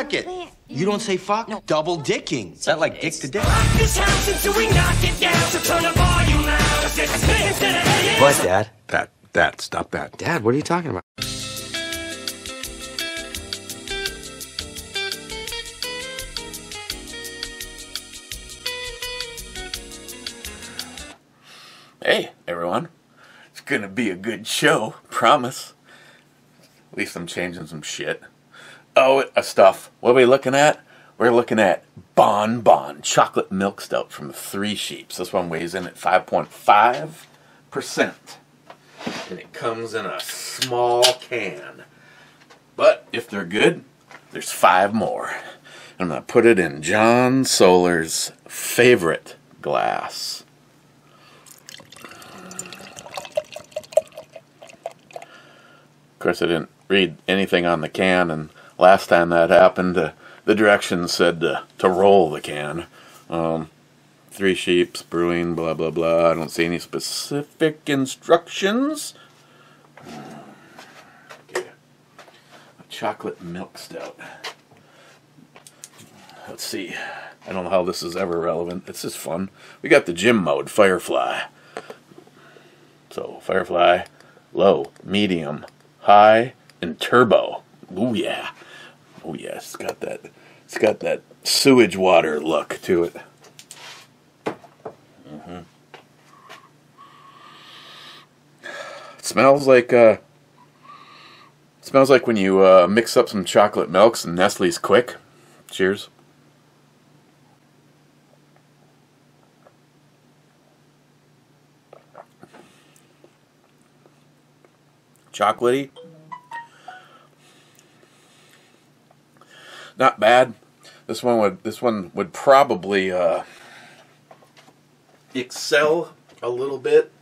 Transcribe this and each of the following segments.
suck it. You don't say fuck? No. Double dicking. Is that like dick to dick? What, Dad? Dad, stop that. Dad, what are you talking about? Hey, everyone. It's gonna be a good show, promise. At least I'm changing some shit. Oh, stuff. What are we looking at? We're looking at Bon Chocolate Milk Stout from Three Sheeps. This one weighs in at 5.5%. And it comes in a small can. But if they're good, there's 5 more. I'm going to put it in John Solar's favorite glass. Of course, I didn't read anything on the can, and last time that happened, the directions said to roll the can. Three Sheeps, brewing, blah, blah, blah. I don't see any specific instructions. Okay. A chocolate milk stout. Let's see. I don't know how this is ever relevant. It's just fun. We got the gym mode, Firefly. So, Firefly, low, medium, high, and turbo. Ooh, yeah. Oh, yeah. It's got that sewage water look to it. It smells like when you mix up some chocolate milks and Nestle's Quick. Cheers. Chocolatey. Not bad. This one would probably excel a little bit.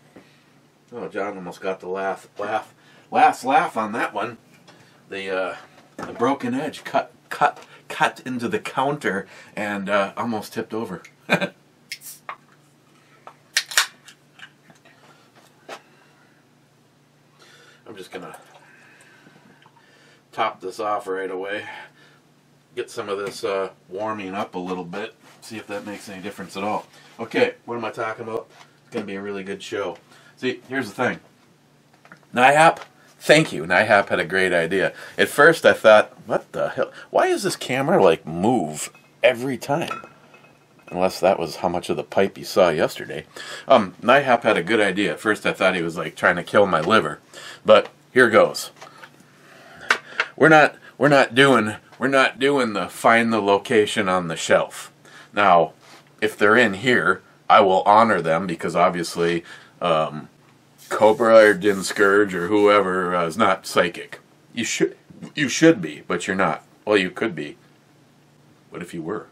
Oh, John almost got the last laugh on that one. The broken edge cut into the counter and almost tipped over. I'm just gonna top this off right away. Get some of this warming up a little bit. See if that makes any difference at all. Okay, what am I talking about? It's gonna be a really good show. See, here's the thing. NIHAP, thank you. NIHAP had a great idea. At first I thought, what the hell? Why does this camera like move every time? Unless that was how much of the pipe you saw yesterday. NIHAP had a good idea. At first I thought he was like trying to kill my liver. But here goes. We're not doing the find the location on the shelf. Now, if they're in here, I will honor them because obviously Cobra or Din Scourge or whoever is not psychic. You should be, but you're not. Well, you could be. What if you were?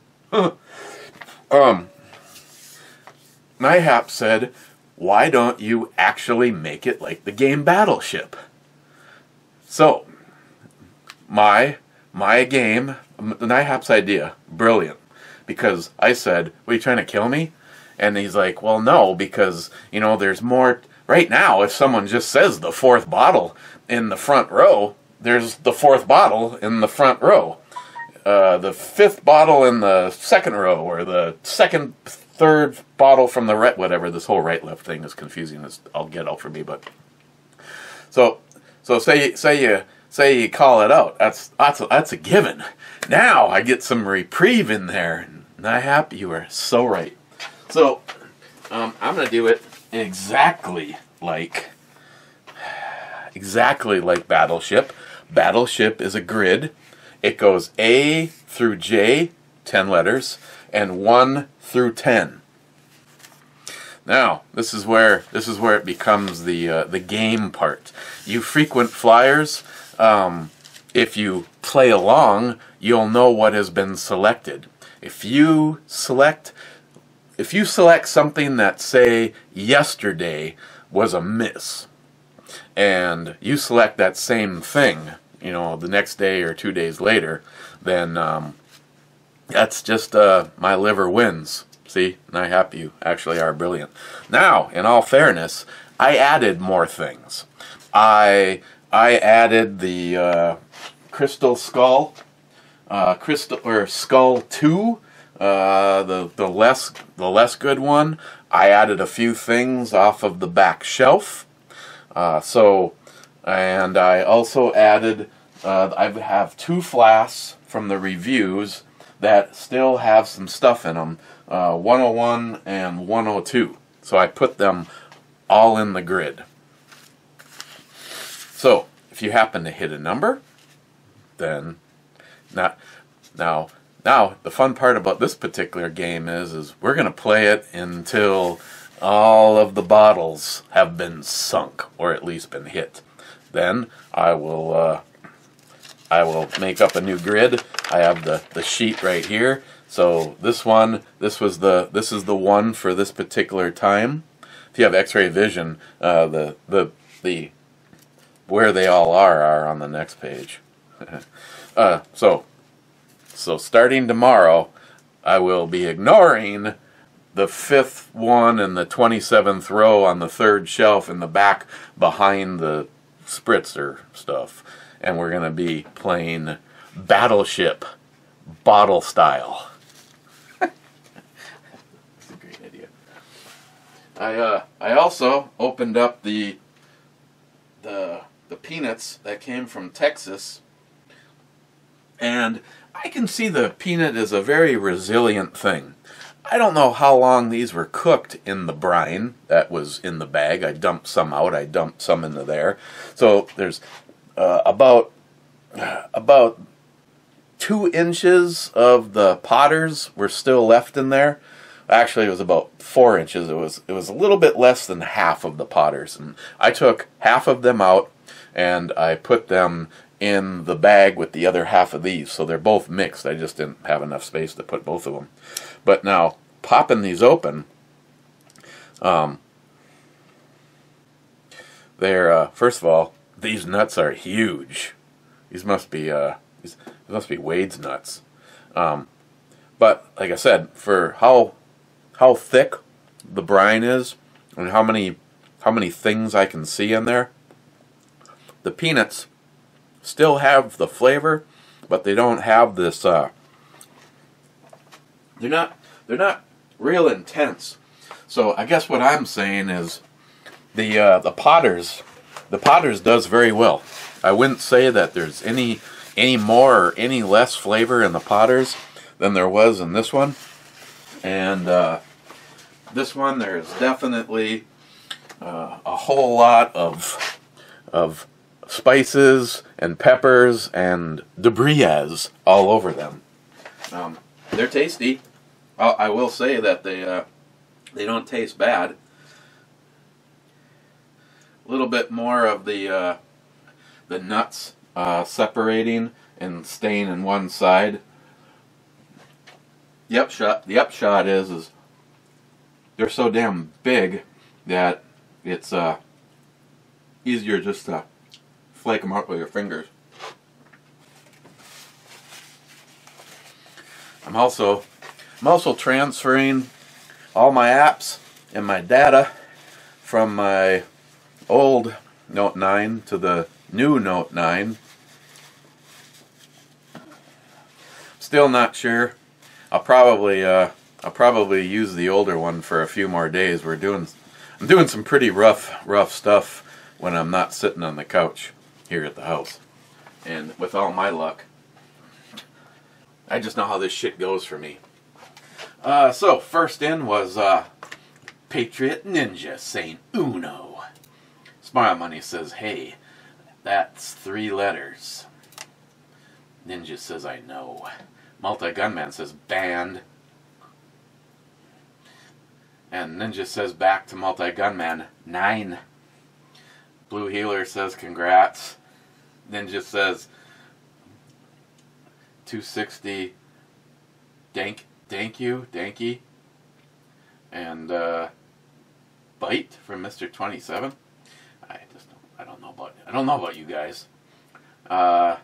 NIHAP said, why don't you actually make it like the game Battleship? So, my game, NIHAP's idea, brilliant. Because I said, what, are you trying to kill me? And he's like, well, no, because, you know, there's more. Right now, if someone just says the 4th bottle in the front row, there's the 4th bottle in the front row. The 5th bottle in the 2nd row, or the 2nd, 3rd bottle from the right, whatever. This whole right-left thing is confusing as all get out for me, but. So say you call it out. That's a given. Now I get some reprieve in there. NIHAP, you are so right. So I'm gonna do it exactly like Battleship. Battleship is a grid. It goes A through J, 10 letters, and 1 through 10. Now, this is where it becomes the game part. You frequent flyers, if you play along, you'll know what has been selected. If you select something that, say, yesterday was a miss, and you select that same thing, you know, the next day or 2 days later, then that's just my liver wins. See, NIHAP, you actually are brilliant. Now, in all fairness, I added more things. I added the Crystal Skull. Crystal or Skull 2, the less good one. I added a few things off of the back shelf. And I also added, I have 2 flasks from the reviews that still have some stuff in them, 101 and 102. So I put them all in the grid. So if you happen to hit a number, then now the fun part about this particular game is we're going to play it until all of the bottles have been sunk, or at least been hit. Then I will make up a new grid. I have the sheet right here. So this is the one for this particular time. If you have X-ray vision, the where they all are on the next page. So starting tomorrow, I will be ignoring the 5th one and the 27th row on the 3rd shelf in the back behind the spritzer stuff. And we're going to be playing Battleship bottle style. That's a great idea. I also opened up the peanuts that came from Texas, and I can see the peanut is a very resilient thing. I don't know how long these were cooked in the brine that was in the bag. I dumped some out. I dumped some into there. So there's about 2 inches of the potters were still left in there. Actually, it was about 4 inches. It was a little bit less than half of the potters, and I took half of them out and I put them in the bag with the other half of these, so they're both mixed. I just didn't have enough space to put both of them. But now, popping these open, they're first of all, these nuts are huge. These must be Wade's nuts. But like I said, for how thick the brine is and how many things I can see in there, the peanuts still have the flavor, but they don't have this. They're not real intense. So I guess what I'm saying is the Potters does very well. I wouldn't say that there's any more or any less flavor in the Potters than there was in this one. And this one, there's definitely a whole lot of spices and peppers and debris all over them. They're tasty. I will say that they don't taste bad. A little bit more of the nuts separating and staying in one side. The upshot is they're so damn big that it's easier just to flake them out with your fingers. I'm also transferring all my apps and my data from my old Note 9 to the new Note 9. Still not sure. I'll probably use the older one for a few more days. I'm doing some pretty rough stuff when I'm not sitting on the couch here at the house. And with all my luck, I just know how this shit goes for me. So first in was Patriot Ninja saying Uno. Smile Money says, hey, that's 3 letters. Ninja says, I know. Multi Gunman says, banned. And Ninja says back to Multi Gunman, 9. Blue Healer says, congrats. Ninja says, 260. Danky. And Bite from Mr. 27. I don't know about you guys. Smile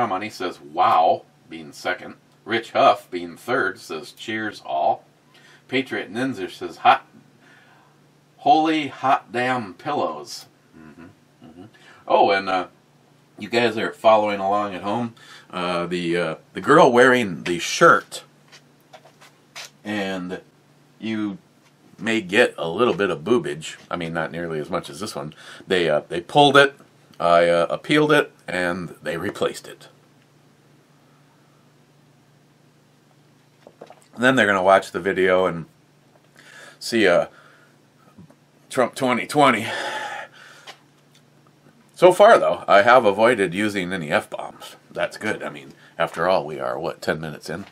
Money says, wow, being second. Rich Huff, being third, says, cheers all. Patriot Ninja says, holy hot damn pillows. Oh, and you guys are following along at home. The girl wearing the shirt, and you may get a little bit of boobage. I mean, not nearly as much as this one. They pulled it, I appealed it, and they replaced it. And then they're going to watch the video and see Trump 2020. So far, though, I have avoided using any F-bombs. That's good. I mean, after all, we are, what, 10 minutes in?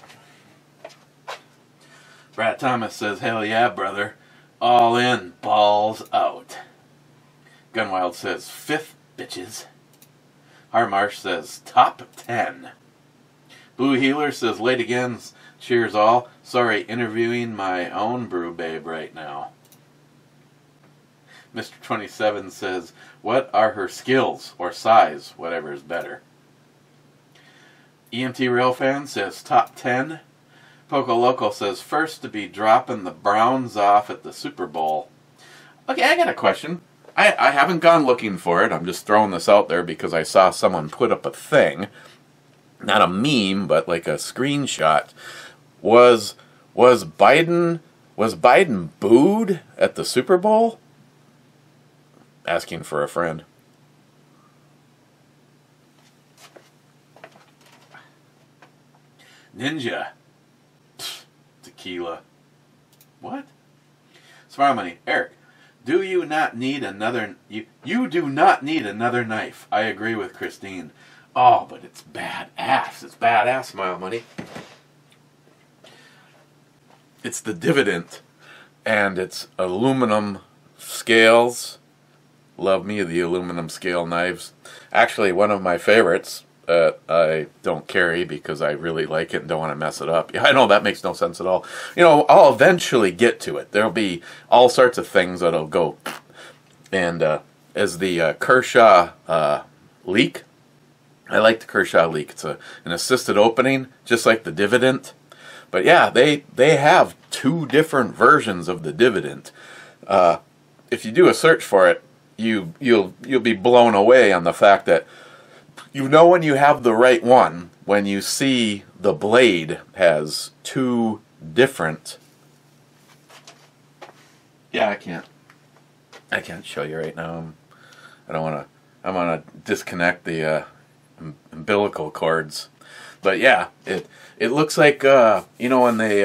Brad Thomas says, hell yeah, brother. All in, balls out. Gunwild says, 5th, bitches. Harmarsh says, top 10. Blue Healer says, late again, cheers all. Sorry, interviewing my own brew babe right now. Mr. 27 says, what are her skills, or size, whatever is better. EMT Railfan says, top 10. Poco Loco says, first to be dropping the Browns off at the Super Bowl. Okay, I got a question. I haven't gone looking for it. I'm just throwing this out there because I saw someone put up a thing. Not a meme, but like a screenshot. Was Biden booed at the Super Bowl? Asking for a friend. Ninja. Pfft, tequila. What? Smile Money. Eric, do you not need another... You do not need another knife. I agree with Christine. Oh, but it's badass. It's badass, Smile Money. It's the dividend. And it's aluminum scales. Love me the aluminum scale knives. Actually, one of my favorites I don't carry because I really like it and don't want to mess it up. Yeah, I know that makes no sense at all. You know, I'll eventually get to it. There'll be all sorts of things that'll go. And as the Kershaw leak, I like the Kershaw leak. It's an assisted opening, just like the dividend. But yeah, they have 2 different versions of the dividend. If you do a search for it, you'll be blown away on the fact that you know when you have the right one when you see the blade has 2 different. Yeah, I can't show you right now. I want to disconnect the umbilical cords. But yeah, it looks like you know when they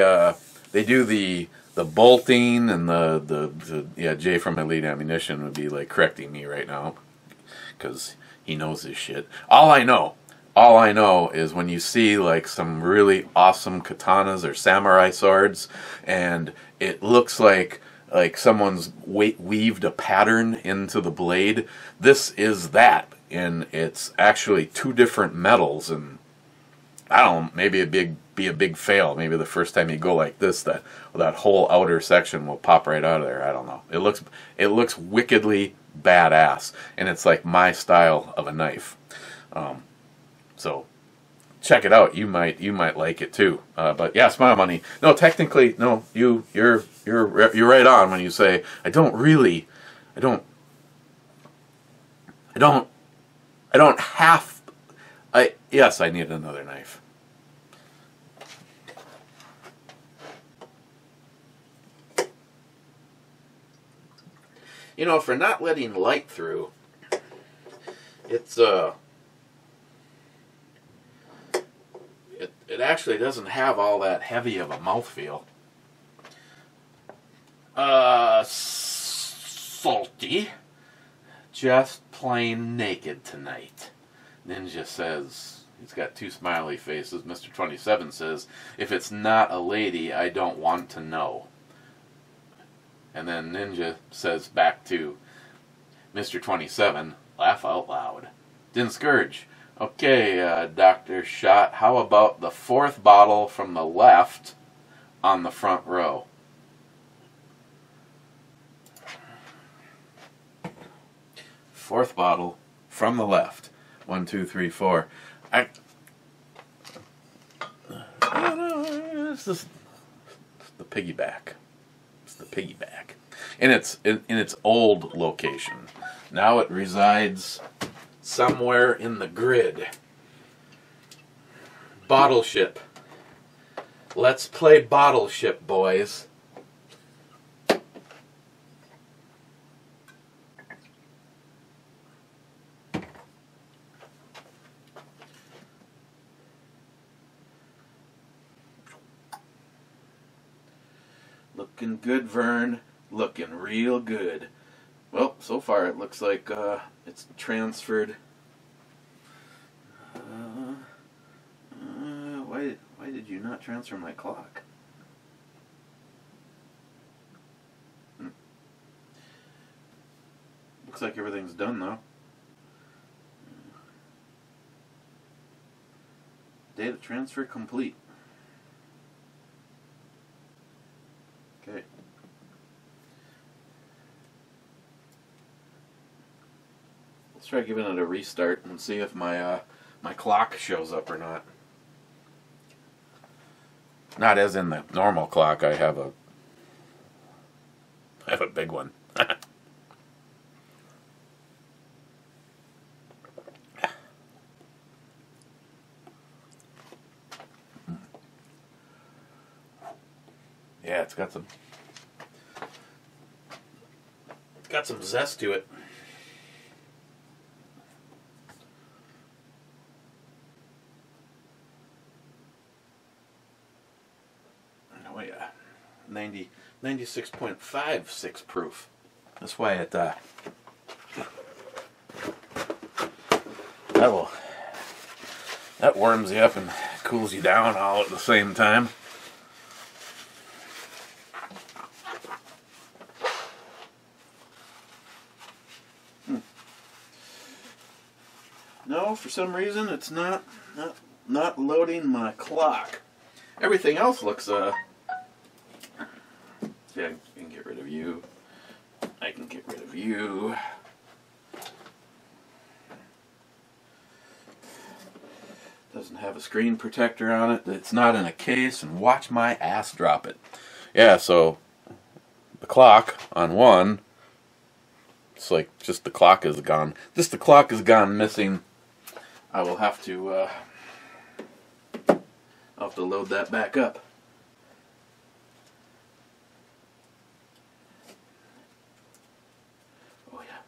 do the bolting and the Jay from Elite Ammunition would be like correcting me right now because he knows this shit. All I know is when you see like some really awesome katanas or samurai swords and it looks like someone's weaved a pattern into the blade. This is that, and it's actually 2 different metals, and I don't know, maybe be a big fail. Maybe the first time you go like this, that whole outer section will pop right out of there. I don't know. It looks wickedly badass, and it's like my style of a knife. So check it out. You might like it too. But yeah, Smile Money. No, technically, no. You're right on when you say I don't have. Yes, I need another knife. You know, for not letting light through, it's it actually doesn't have all that heavy of a mouthfeel. Salty. Just plain naked tonight. Ninja says, he's got 2 smiley faces. Mr. 27 says, if it's not a lady, I don't want to know. And then Ninja says back to Mr. 27, laugh out loud. Din Scourge, okay, Dr. Shot, how about the 4th bottle from the left on the front row? Fourth bottle from the left. 1, 2, 3, 4. It's the piggyback. It's the piggyback. In its old location. Now it resides somewhere in the grid. Bottle ship. Let's play bottle ship, boys. Looking good, Vern. Looking real good. Well, so far it looks like it's transferred. Why did you not transfer my clock? Looks like everything's done though. Data transfer complete. Okay. Let's try giving it a restart and see if my my clock shows up or not. Not as in the normal clock. I have a big one. Yeah, it's got some zest to it. Oh yeah, 96.56 proof. That's why it that warms you up and cools you down all at the same time. No, for some reason it's not loading my clock. Everything else looks yeah, I can get rid of you. I can get rid of you. Doesn't have a screen protector on it. It's not in a case, and watch my ass drop it. Yeah, so the clock on one, it's like just the clock is gone. Just the clock is gone missing. I will have to I'll have to load that back up. Oh yeah.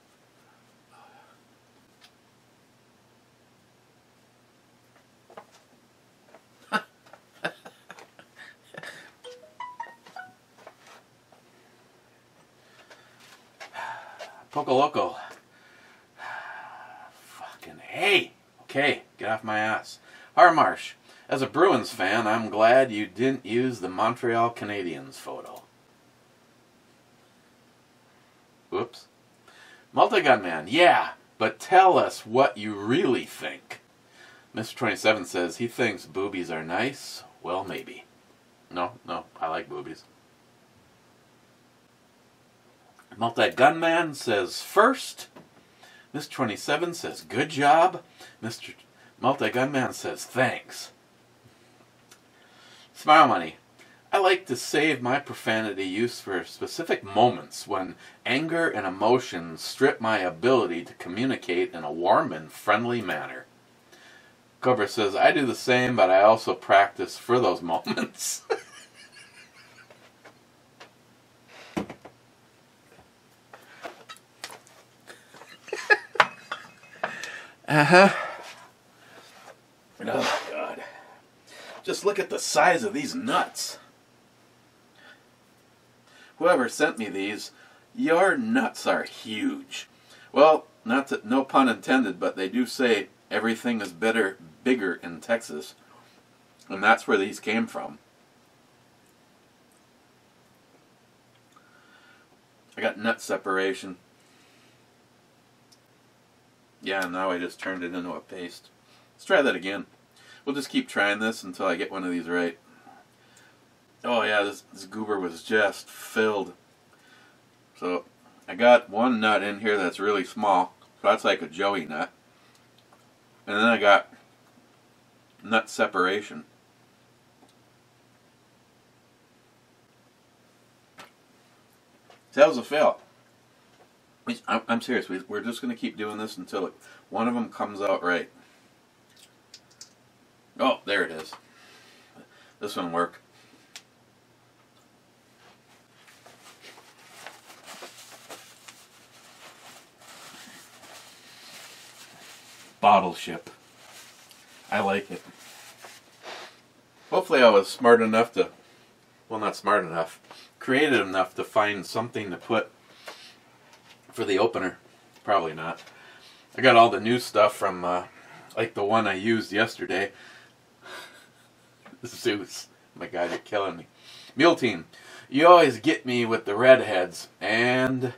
Poco Loco. Fucking hey. Okay, get off my ass. Harmarsh. As a Bruins fan, I'm glad you didn't use the Montreal Canadiens photo. Whoops. Multi-Gunman. Yeah, but tell us what you really think. Mr. 27 says he thinks boobies are nice. Well, maybe. No, I like boobies. Multi-Gunman says first. Mr. 27 says good job. Mr. Multi-Gunman says thanks. Smile Money. I like to save my profanity use for specific moments when anger and emotion strip my ability to communicate in a warm and friendly manner. Cobra says, I do the same, but I also practice for those moments. Uh-huh. Oh, God. Just look at the size of these nuts. Whoever sent me these, your nuts are huge. Well, no pun intended, but they do say everything is bigger in Texas. And that's where these came from. I got nut separation. Yeah, now I just turned it into a paste. Let's try that again. We'll just keep trying this until I get one of these right. Oh yeah, this goober was just filled. So I got one nut in here that's really small. So that's like a Joey nut. And then I got nut separation. So that was a fail. I'm serious. We're just going to keep doing this until one of them comes out right. Oh, there it is. This one worked. Bottle ship. I like it. Hopefully I was smart enough to, well, not smart enough, creative enough to find something to put for the opener. Probably not. I got all the new stuff from, like the one I used yesterday. Zeus. My God, you're killing me. Mule Team, you always get me with the redheads. And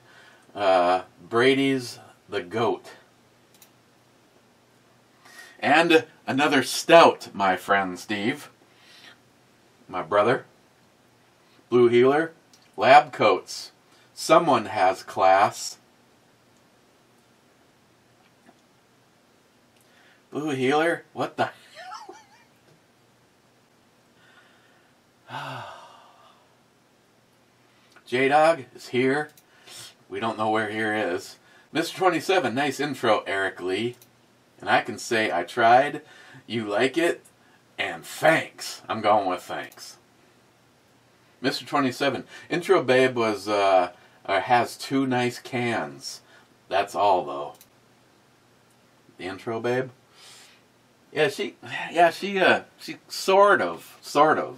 Brady's the goat. And another stout, my friend Steve. My brother. Blue Healer. Lab coats. Someone has class. Blue Healer? What the hell? J-Dog is here. We don't know where here is. Mr. 27, nice intro, Eric Lee. And I can say I tried, you like it, and thanks. I'm going with thanks. Mr. 27, intro babe was has 2 nice cans. That's all though. The intro babe? Yeah, she sort of. I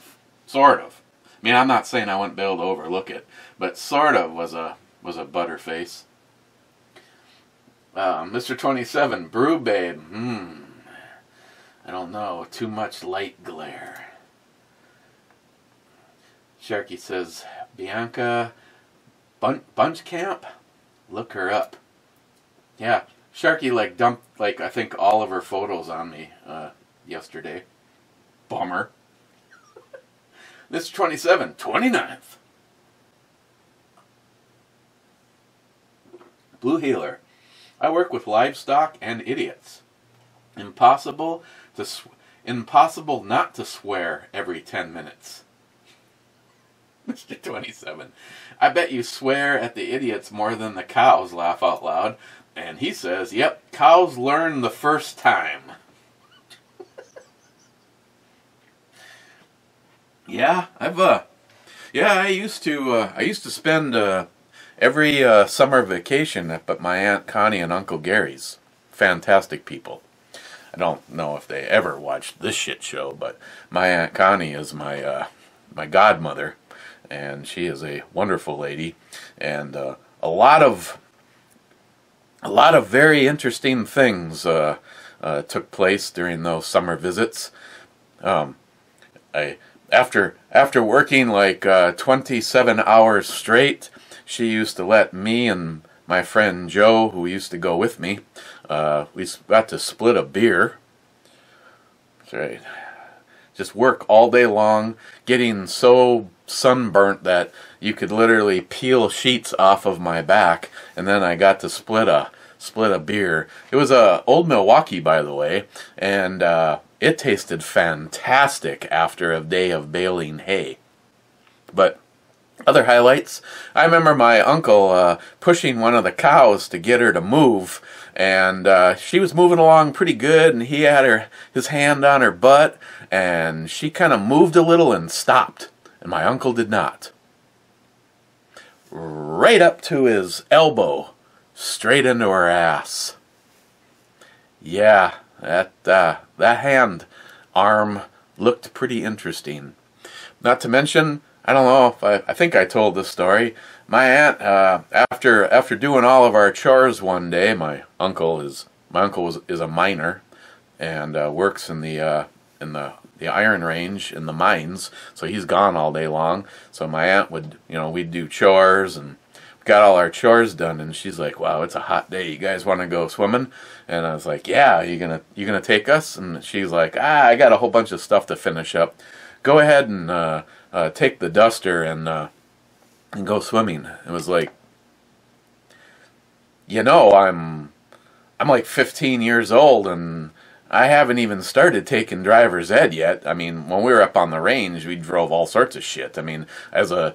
mean, I'm not saying I wouldn't be able to overlook it, but sort of was a butterface. Mr. 27, brew babe. I don't know. Too much light glare. Sharky says, Bianca Bunch Camp? Look her up. Yeah, Sharky dumped I think all of her photos on me yesterday. Bummer. Mr. 27, 29th. Blue Healer. I work with livestock and idiots. Impossible not to swear every 10 minutes. Mr. 27. I bet you swear at the idiots more than the cows, laugh out loud. And he says, yep, cows learn the first time. Yeah, I used to spend every summer vacation up at my Aunt Connie and Uncle Gary's. Fantastic people. I don't know if they ever watched this shit show, but my Aunt Connie is my godmother, and she is a wonderful lady, and a lot of very interesting things took place during those summer visits. After working 27 hours straight, she used to let me and my friend Joe, who used to go with me, we got to split a beer. That's right. Just work all day long, getting so sunburnt that you could literally peel sheets off of my back, and then I got to split a beer. It was Old Milwaukee, by the way, and it tasted fantastic after a day of baling hay. But other highlights, I remember my uncle pushing one of the cows to get her to move, and she was moving along pretty good, and he had his hand on her butt, and she kind of moved a little and stopped, and my uncle did not. Right up to his elbow, straight into her ass. Yeah, that hand arm looked pretty interesting. Not to mention, I don't know if I think I told this story. My aunt, after doing all of our chores one day, my uncle is a miner, and works in the iron range in the mines. So he's gone all day long. So my aunt would, we'd do chores, and got all our chores done. And she's like, "Wow, it's a hot day. You guys want to go swimming?" And I was like, "Yeah, you gonna take us?" And she's like, "I got a whole bunch of stuff to finish up. Go ahead and take the duster and go swimming." It was like, I'm like 15 years old, and I haven't even started taking driver's ed yet. I mean, when we were up on the range, we drove all sorts of shit. I mean, as a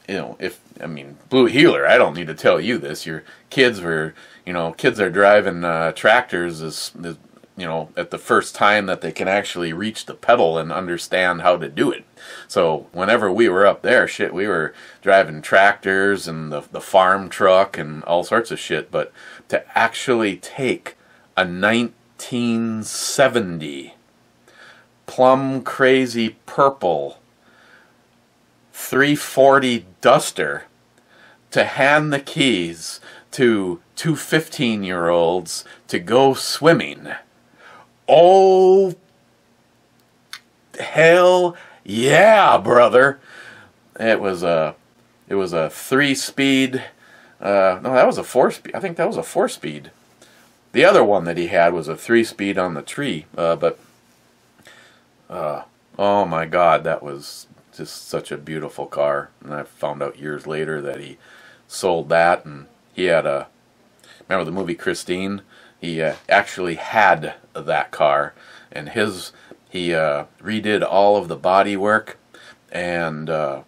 you know, Blue Heeler, I don't need to tell you this. Your kids were, kids are driving tractors at the first time that they can actually reach the pedal and understand how to do it. So whenever we were up there, we were driving tractors and the farm truck and all sorts of shit. But to actually take a 1970 plum crazy purple 340 Duster, to hand the keys to two 15-year-olds to go swimming. Oh, hell yeah, brother. It was a 3-speed, no, that was a 4-speed. I think that was a 4-speed. The other one that he had was a 3-speed on the tree, but oh my God, that was just such a beautiful car. And I found out years later that he sold that, and he had remember the movie Christine? He actually had that car, and he redid all of the body work, and the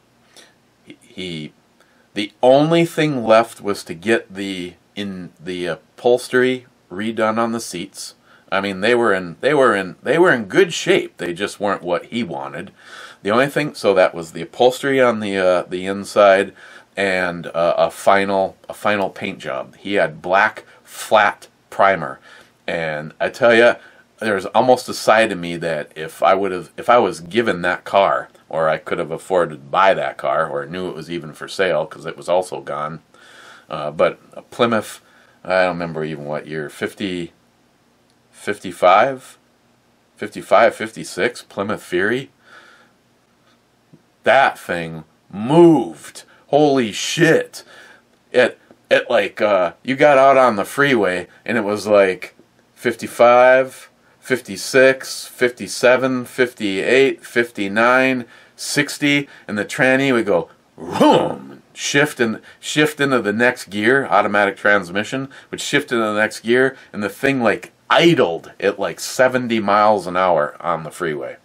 only thing left was to get the upholstery redone on the seats. I mean, they were in good shape. They just weren't what he wanted. The only thing, so that was the upholstery on the inside, and a final paint job. He had black flat primer, and I tell you, there's almost a side of me that if I was given that car, or I could have afforded to buy that car, or knew it was even for sale because it was also gone. But a Plymouth, I don't remember even what year, 55, 56, Plymouth Fury. That thing moved. Holy shit. It like, you got out on the freeway and it was like 55, 56, 57, 58, 59, 60, and the tranny would go, boom, shift into the next gear, automatic transmission, would shift into the next gear, and the thing like idled at like 70 miles an hour on the freeway.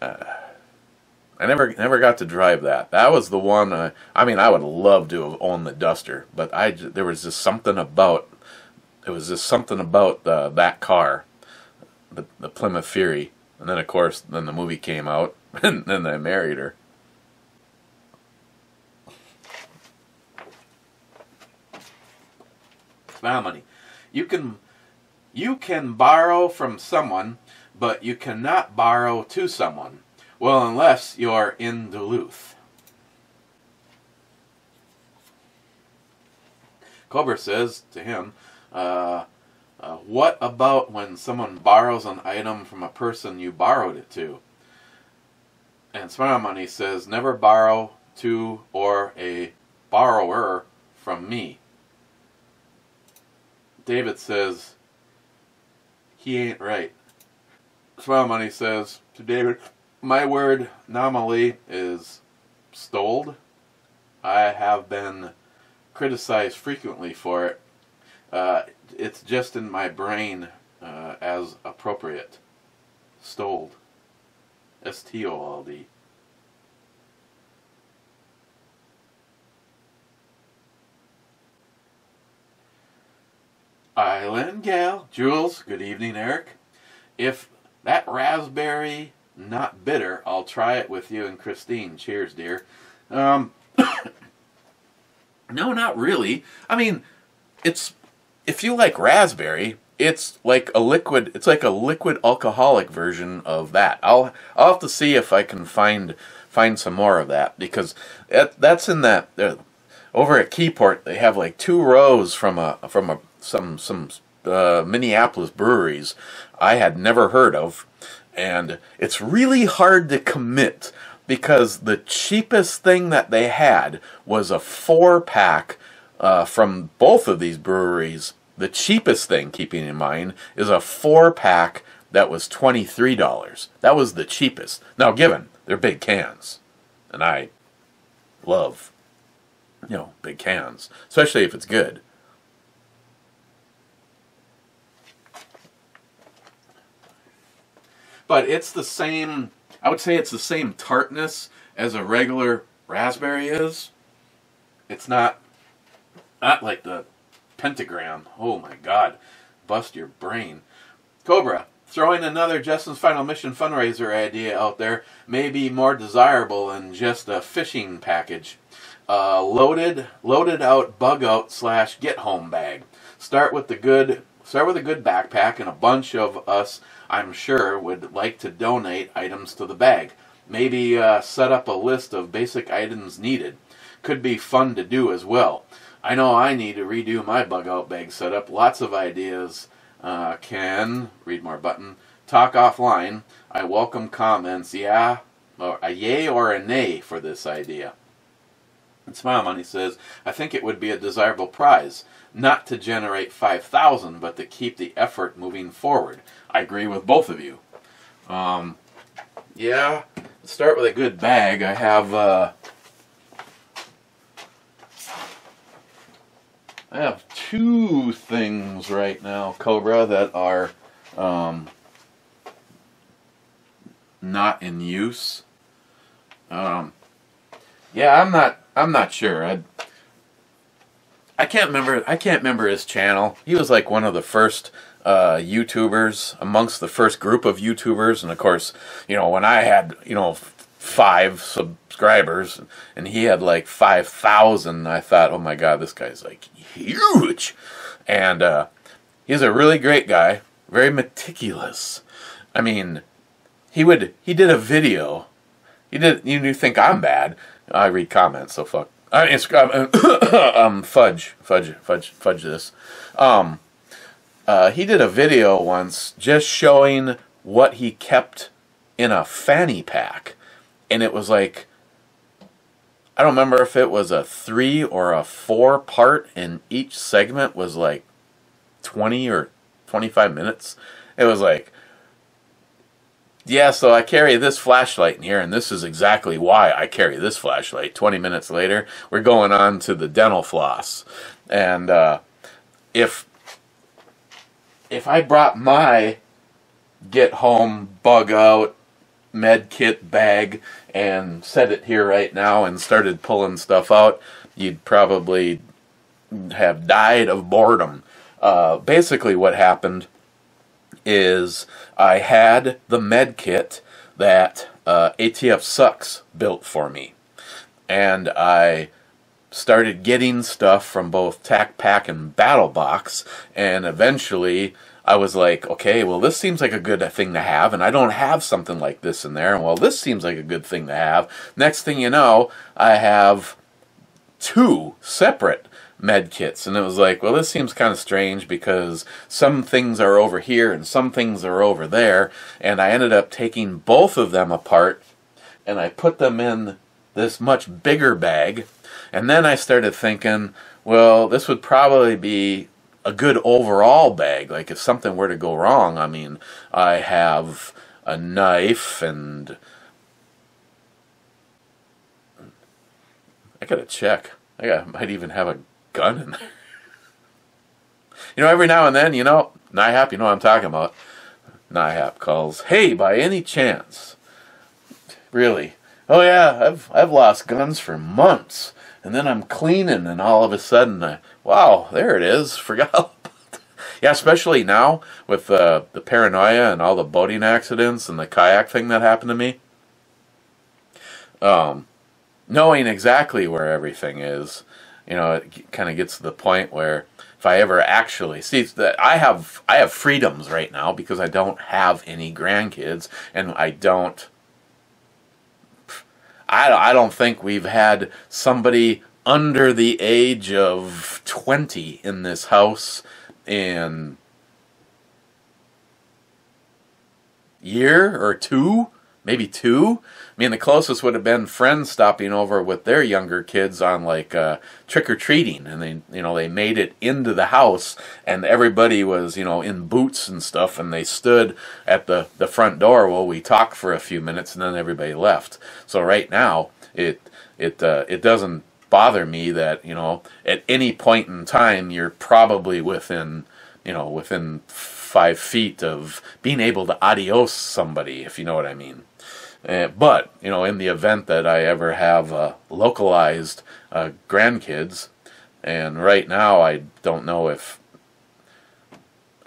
I never got to drive that. That was the one. I would love to have owned the Duster, but there was just something about. It was just something about that car, the Plymouth Fury, and then of course then the movie came out, and then I married her. Now, money, you can borrow from someone, but you cannot borrow to someone. Well, unless you're in Duluth. Cobra says to him, what about when someone borrows an item from a person you borrowed it to? And Smile Money says, never borrow to or a borrower from me. David says, he ain't right. Smile Money says to David, my word nominally is stoled. I have been criticized frequently for it. It's just in my brain as appropriate. Stoled. S-T-O-L-D. Island Gal. Jules, good evening, Eric. If that raspberry not bitter, I'll try it with you and Christine. Cheers, dear. No, not really. I mean, if you like raspberry, it's like a liquid. It's like a liquid alcoholic version of that. I'll have to see if I can find some more of that, because that's in that over at Keyport. They have like 2 rows from some Minneapolis breweries I had never heard of. And it's really hard to commit, because the cheapest thing that they had was a 4-pack from both of these breweries. The cheapest thing, keeping in mind, is a 4-pack that was $23. That was the cheapest. Now, given they're big cans, and I love, big cans, especially if it's good. But it's the same, I would say it's the same tartness as a regular raspberry is. It's not like the pentagram. Oh my God, bust your brain. Cobra, throwing another Justin's Final Mission fundraiser idea out there may be more desirable than just a fishing package. Loaded out bug out / get home bag. Start with a good backpack, and a bunch of us, I'm sure, would like to donate items to the bag. Maybe set up a list of basic items needed. Could be fun to do as well. I know I need to redo my bug out bag setup. Lots of ideas. Can read more button. Talk offline. I welcome comments. Yeah, or a yay or a nay for this idea. And Smile Money says, I think it would be a desirable prize, not to generate 5,000, but to keep the effort moving forward. I agree with both of you. Yeah, let's start with a good bag. I have two things right now, Cobra, that are not in use. Yeah, I'm not sure. I can't remember his channel. He was like one of the first YouTubers, amongst the first group of YouTubers, and of course, you know, when I had, you know, 5 subscribers and he had like 5,000, I thought, oh my God, this guy's like huge. And he's a really great guy, very meticulous. I mean, he did a video. You think I'm bad? I read comments, so fuck. Fudge this. He did a video once just showing what he kept in a fanny pack, and it was like, I don't remember if it was a 3 or a 4 part, and each segment was like 20 or 25 minutes. It was like, yeah, so I carry this flashlight in here, and this is exactly why I carry this flashlight. 20 minutes later, we're going on to the dental floss. And if I brought my get home, bug out, med kit bag and set it here right now and started pulling stuff out, you'd probably have died of boredom. Basically what happened is I had the med kit that ATF Sucks built for me, and I started getting stuff from both Tac Pack and Battle Box, and eventually I was like, okay, well, this seems like a good thing to have, and I don't have something like this in there, and well, this seems like a good thing to have. Next thing you know, I have 2 separate med kits, and it was like, well, this seems kind of strange because some things are over here and some things are over there, and I ended up taking both of them apart and I put them in this much bigger bag, and then I started thinking, well, this would probably be a good overall bag, like if something were to go wrong. I mean, I have a knife, and I gotta check. I might even have a gun in there. You know, every now and then, you know, NIHAP, you know what I'm talking about. NIHAP calls, hey, by any chance, really, oh yeah, I've lost guns for months, and then I'm cleaning, and all of a sudden, wow, there it is, forgot about it. Yeah, especially now with the paranoia and all the boating accidents and the kayak thing that happened to me. Knowing exactly where everything is, you know, it kind of gets to the point where if I ever actually see that I have freedoms right now because I don't have any grandkids, and I don't think we've had somebody under the age of 20 in this house in year or 2, maybe 2. I mean, the closest would have been friends stopping over with their younger kids on like trick-or-treating, and they made it into the house, and everybody was, you know, in boots and stuff, and they stood at the front door while we talked for a few minutes, and then everybody left. So right now, it doesn't bother me that, you know, at any point in time you're probably within 5 feet of being able to adios somebody, if you know what I mean. But, you know, in the event that I ever have localized grandkids, and right now I don't know if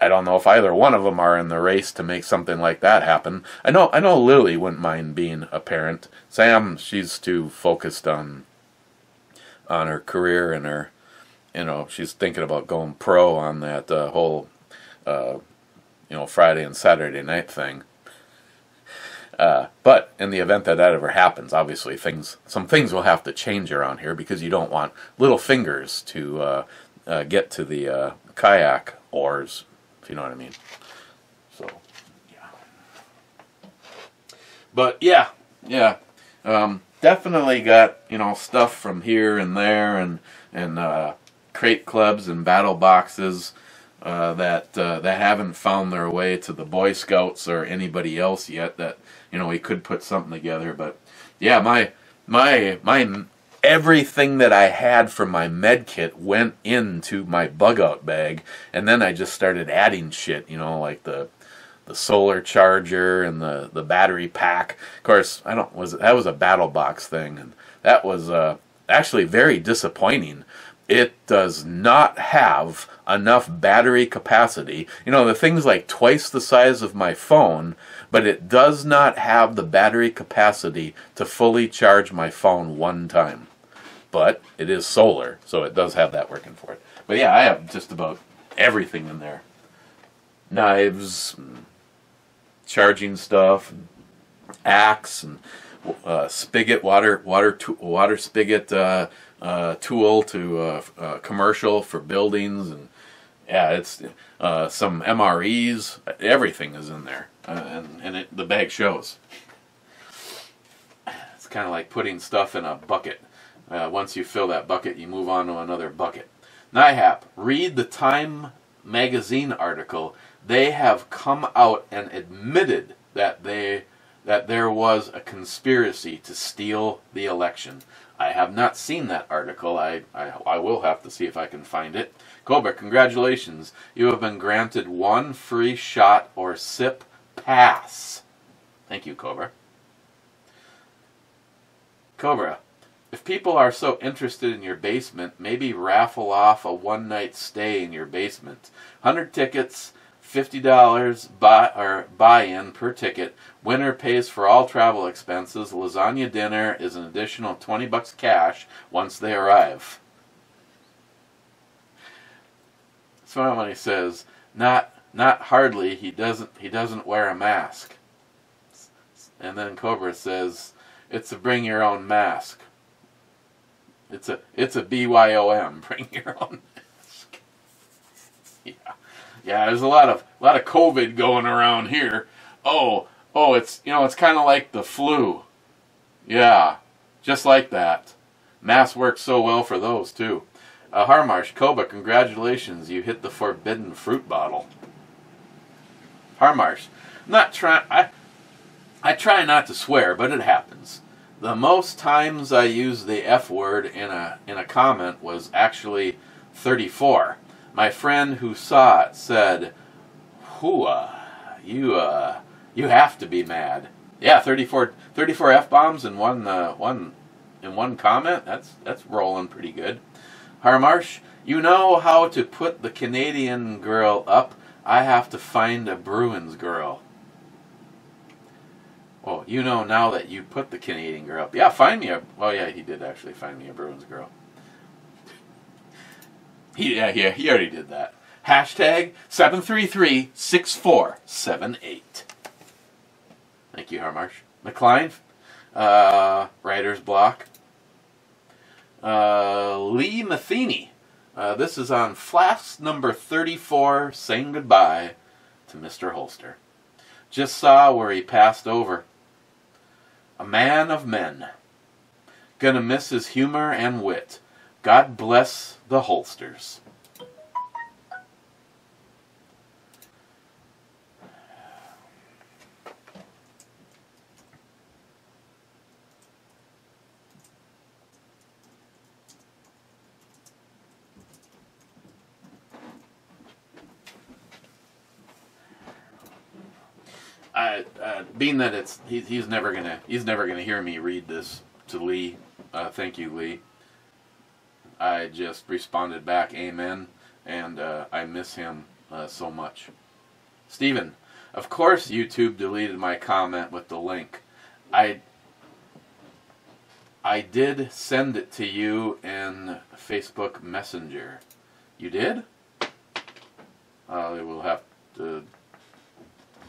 either one of them are in the race to make something like that happen. I know Lily wouldn't mind being a parent. Sam, she's too focused on her career and her, you know, she's thinking about going pro on that whole, you know, Friday and Saturday night thing. But in the event that ever happens, obviously some things will have to change around here, because you don't want little fingers to get to the kayak oars, if you know what I mean. So, yeah. But yeah, definitely got, you know, stuff from here and there, and crate clubs and battle boxes that haven't found their way to the Boy Scouts or anybody else yet, that, you know, we could put something together. But yeah, my everything that I had from my med kit went into my bug out bag, and then I just started adding shit, you know, like the solar charger and the battery pack. Of course, that was a battle box thing, and that was actually very disappointing. It does not have enough battery capacity. You know, the thing's like twice the size of my phone, but it does not have the battery capacity to fully charge my phone one time. But it is solar, so it does have that working for it. But yeah, I have just about everything in there. Knives, and charging stuff, and axe, and spigot, water spigot tool to commercial for buildings, and yeah, it's some MREs. Everything is in there, and the bag shows. It's kind of like putting stuff in a bucket. Once you fill that bucket, you move on to another bucket. NIHAP, read the Time magazine article. They have come out and admitted that there was a conspiracy to steal the election. I have not seen that article. I will have to see if I can find it. Cobra, congratulations. You have been granted one free shot or sip pass. Thank you, Cobra. Cobra, if people are so interested in your basement, maybe raffle off a one-night stay in your basement. 100 tickets, $50 buy-in per ticket. Winner pays for all travel expenses. Lasagna dinner is an additional $20 cash once they arrive. So when he says, not hardly, he doesn't wear a mask. And then Cobra says, it's a bring your own mask. It's a BYOM, bring your own mask. Yeah, there's a lot of COVID going around here. Oh, it's kind of like the flu. Yeah, just like that. Masks work so well for those too. Harmarsh, Koba, congratulations, you hit the forbidden fruit bottle. Harmarsh, I try not to swear, but it happens. The most times I used the F word in a comment was actually 34. My friend who saw it said, "Hooah, you have to be mad." Yeah, 34 F-bombs in one comment. That's rolling pretty good. Harmarsh, you know how to put the Canadian girl up. I have to find a Bruins girl. Oh, you know now that you put the Canadian girl up. Yeah, find me a... Oh, yeah, he did actually find me a Bruins girl. He already did that. Hashtag 733-6478. Thank you, Harmarsh. McLean, writer's block. Lee Matheny. This is on flask number 34, saying goodbye to Mr. Holster. Just saw where he passed over. A man of men. Gonna miss his humor and wit. God bless the Holsters. being that he's never gonna hear me read this to Lee. Thank you, Lee. I just responded back, amen, and I miss him so much. Steven, of course YouTube deleted my comment with the link. I did send it to you in Facebook Messenger. You did? We'll have to...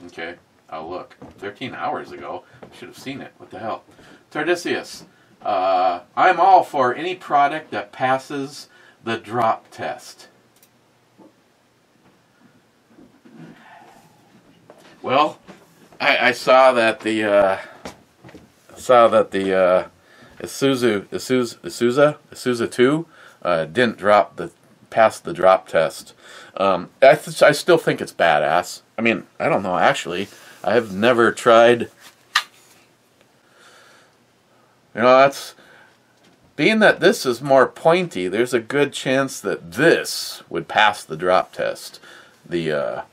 Okay, I'll look. 13 hours ago. I should have seen it. What the hell? Tardisius, I'm all for any product that passes the drop test. Well, I saw that the Isuzu 2 didn't pass the drop test. I still think it's badass. I mean, I don't know, actually. I have never tried... You know, that's... Being that this is more pointy, there's a good chance that this would pass the drop test. Of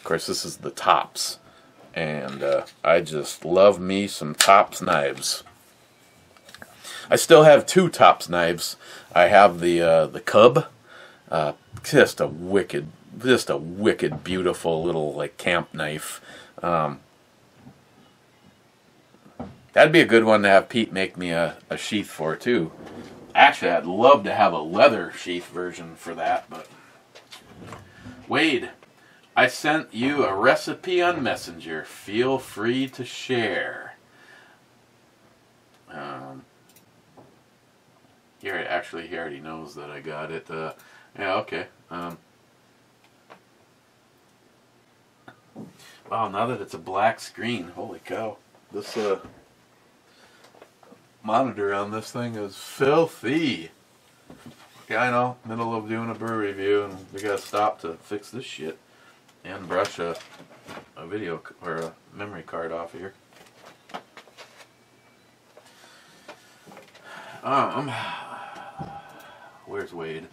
course, this is the tops. And I just love me some tops knives. I still have two tops knives. I have the Cub. Just a wicked, beautiful little like camp knife. That'd be a good one to have Pete make me a sheath for too. Actually, I'd love to have a leather sheath version for that. But Wade, I sent you a recipe on Messenger. Feel free to share. He already knows that I got it. Yeah, okay. Wow, now that it's a black screen, holy cow. This monitor on this thing is filthy. Yeah, I know, middle of doing a brew review, and we gotta stop to fix this shit and brush a video or a memory card off here. Where's Wade?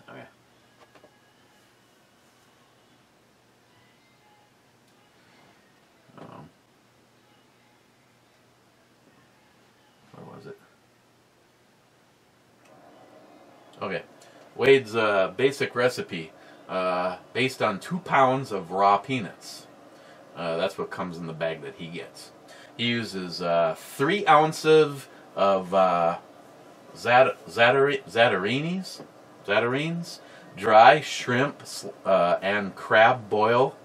Okay. Where was it? Okay. Wade's basic recipe, based on 2 pounds of raw peanuts. That's what comes in the bag that he gets. He uses 3 ounces of Zatarain's, dry shrimp and crab boil,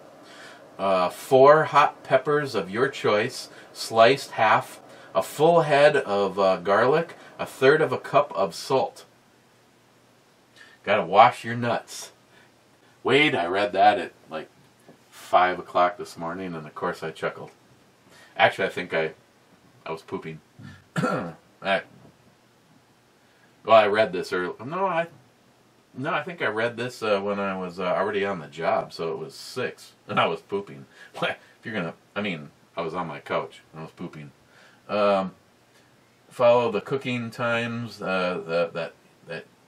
4 hot peppers of your choice, sliced half, a full head of garlic, 1/3 of a cup of salt. Gotta wash your nuts. Wade, I read that at like 5 o'clock this morning, and of course I chuckled. Actually, I think I was pooping. Well, I read this early. No, I think I read this when I was already on the job, so it was 6, and I was pooping. If you're gonna, I mean, I was on my couch and I was pooping. Follow the cooking times that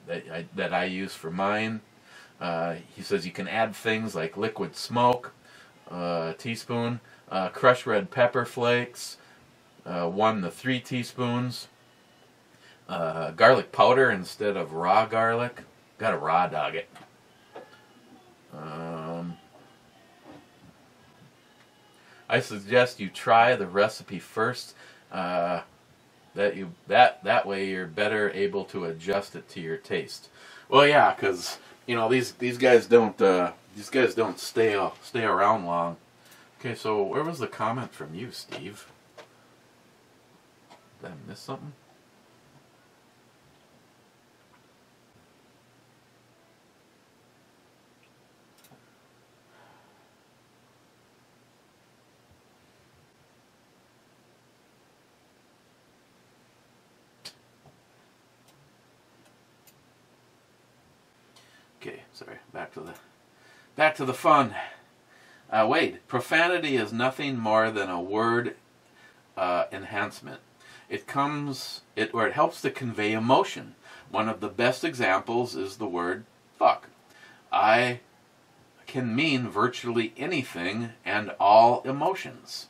I use for mine. He says you can add things like liquid smoke, a teaspoon, crushed red pepper flakes, 1 to 3 teaspoons, garlic powder instead of raw garlic. Gotta raw dog it. I suggest you try the recipe first. That way you're better able to adjust it to your taste. Well, yeah, because you know these guys don't stay around long. Okay, so where was the comment from you, Steve? Did I miss something? Okay, sorry. Back to the fun. Wade, profanity is nothing more than a word enhancement. it helps to convey emotion. One of the best examples is the word fuck. I can mean virtually anything and all emotions.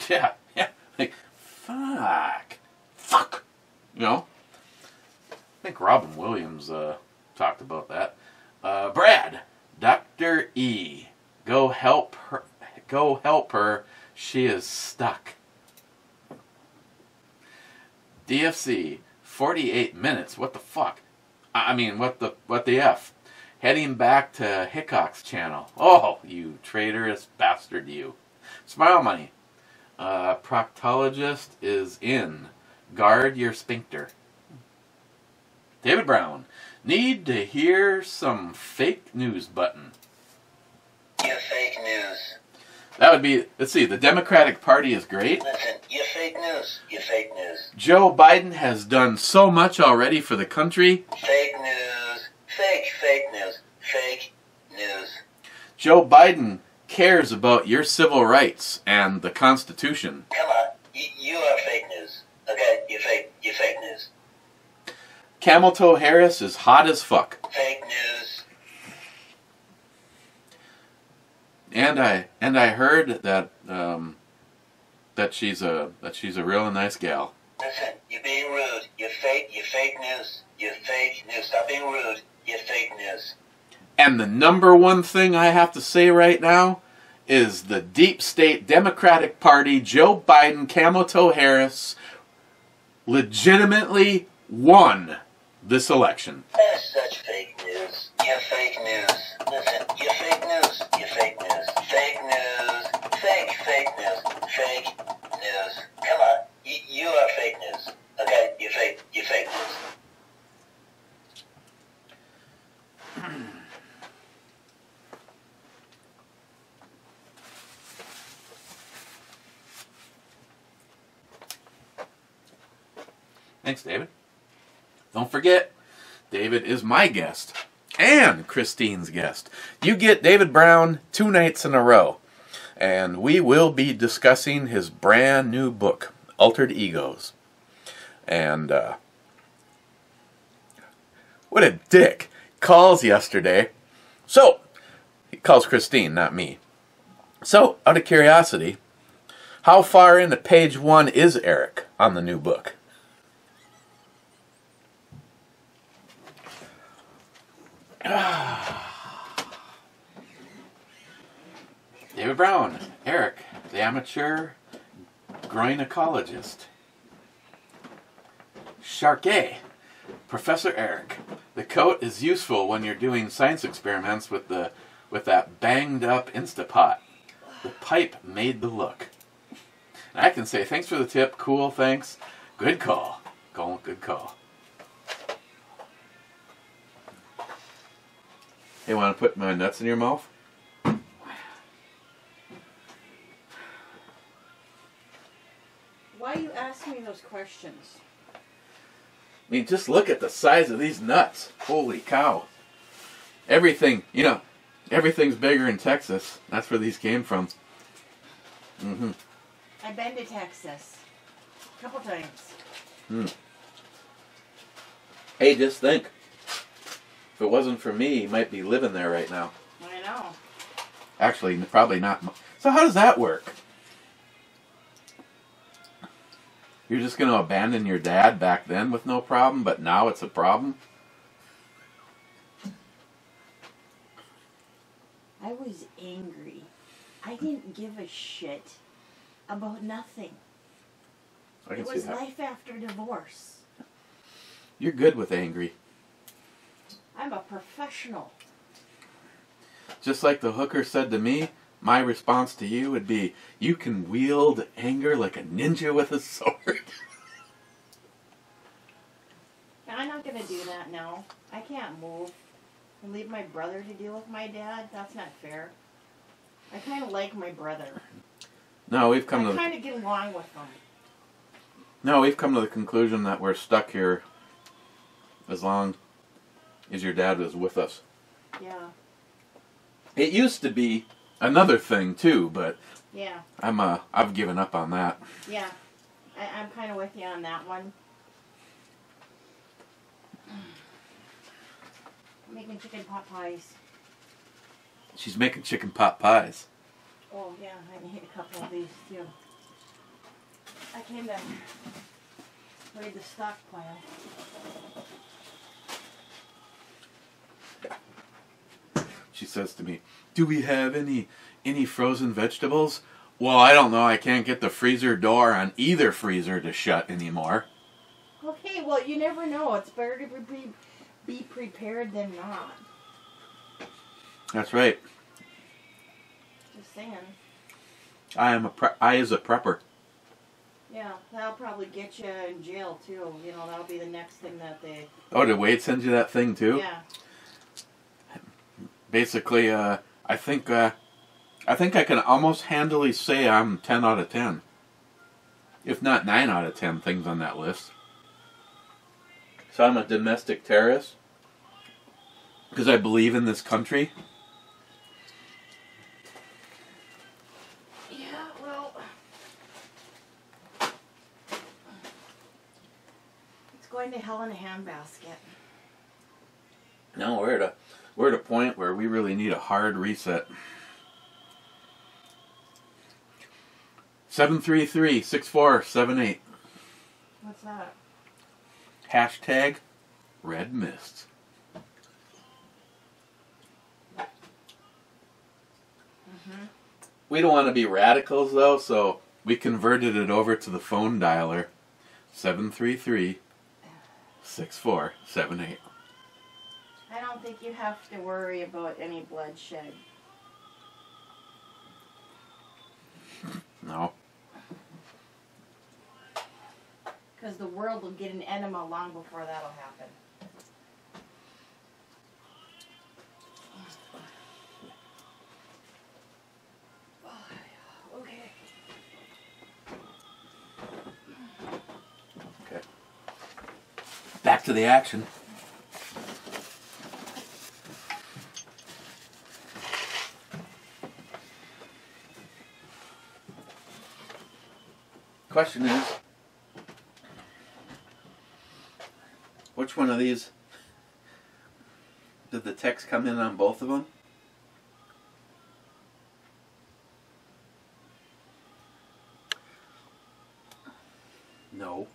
Yeah, like, fuck. You know? I think Robin Williams talked about that. Brad, Dr. E, go help her, she is stuck. DFC, 48 minutes, what the fuck? I mean, what the F? Heading back to Hickok's channel. Oh, you traitorous bastard, you. Smile Money. Proctologist is in. Guard your sphincter. David Brown. Need to hear some fake news button. You fake news. That would be, let's see, the Democratic Party is great. Listen, you fake news. You fake news. Joe Biden has done so much already for the country. Fake news. Fake news. Fake news. Joe Biden cares about your civil rights and the Constitution. Come on, you are fake news. Okay, you fake news. Camel Toe Harris is hot as fuck. Fake news. And I heard that that she's a real nice gal. Listen, you're being rude. You fake news. You fake news. Stop being rude. You fake news. And the number one thing I have to say right now is the deep state Democratic Party, Joe Biden, Camel Toe Harris, legitimately won this election. That is such fake news. You fake news. Listen, you fake news. You fake news. Fake news. Fake news. Fake news. Come on, you are fake news. Okay, you fake news. Thanks, David. Don't forget, David is my guest and Christine's guest. You get David Brown 2 nights in a row, and we will be discussing his brand new book, Altered Egos. And what a dick. Calls yesterday. So, he calls Christine, not me. So, out of curiosity, how far into page 1 is Eric on the new book? David Brown, Eric, the amateur groinecologist. Sharkey, Professor Eric. The coat is useful when you're doing science experiments with that banged up Instapot. The pipe made the look. And I can say thanks for the tip. Cool, thanks. Good call. Good call. Hey, want to put my nuts in your mouth? Why are you asking me those questions? I mean, just look at the size of these nuts. Holy cow. Everything, everything's bigger in Texas. That's where these came from. Mm-hmm. I've been to Texas a couple times. Hey, just think. If it wasn't for me, he might be living there right now. I know. Actually, probably not. So how does that work? You're just going to abandon your dad back then with no problem, but now it's a problem? I was angry. I didn't give a shit about nothing. It was life after divorce. You're good with angry. I'm a professional. Just like the hooker said to me, my response to you would be, you can wield anger like a ninja with a sword. I'm not going to do that now. I can't move and leave my brother to deal with my dad. That's not fair. I kind of like my brother. No, we've come I kind of get along with him. No, we've come to the conclusion that we're stuck here as long as your dad was with us. Yeah. It used to be another thing too, but yeah, I've given up on that. Yeah. I'm kind of with you on that one. I'm making chicken pot pies. She's making chicken pot pies. Oh yeah, I need a couple of these too. I came to raid the stockpile. She says to me, "Do we have any frozen vegetables?" Well, I don't know. I can't get the freezer door on either freezer to shut anymore. Okay, well, you never know. It's better to be prepared than not. That's right. Just saying. I is a prepper. Yeah, that'll probably get you in jail too. You know, that'll be the next thing that they... Oh, did Wade send you that thing too? Yeah. Basically, I think I can almost handily say I'm 10 out of 10. If not 9 out of 10 things on that list. So I'm a domestic terrorist. Because I believe in this country. Yeah, well... It's going to hell in a handbasket. No, we're at a point where we really need a hard reset. 733-6478. What's that? Hashtag Red Mist. We don't want to be radicals though, so we converted it over to the phone dialer. 733-6478. I don't think you have to worry about any bloodshed. No. Because the world will get an enema long before that'll happen. Okay. Okay. Back to the action. Question is, which one of these did the text come in on both of them? No.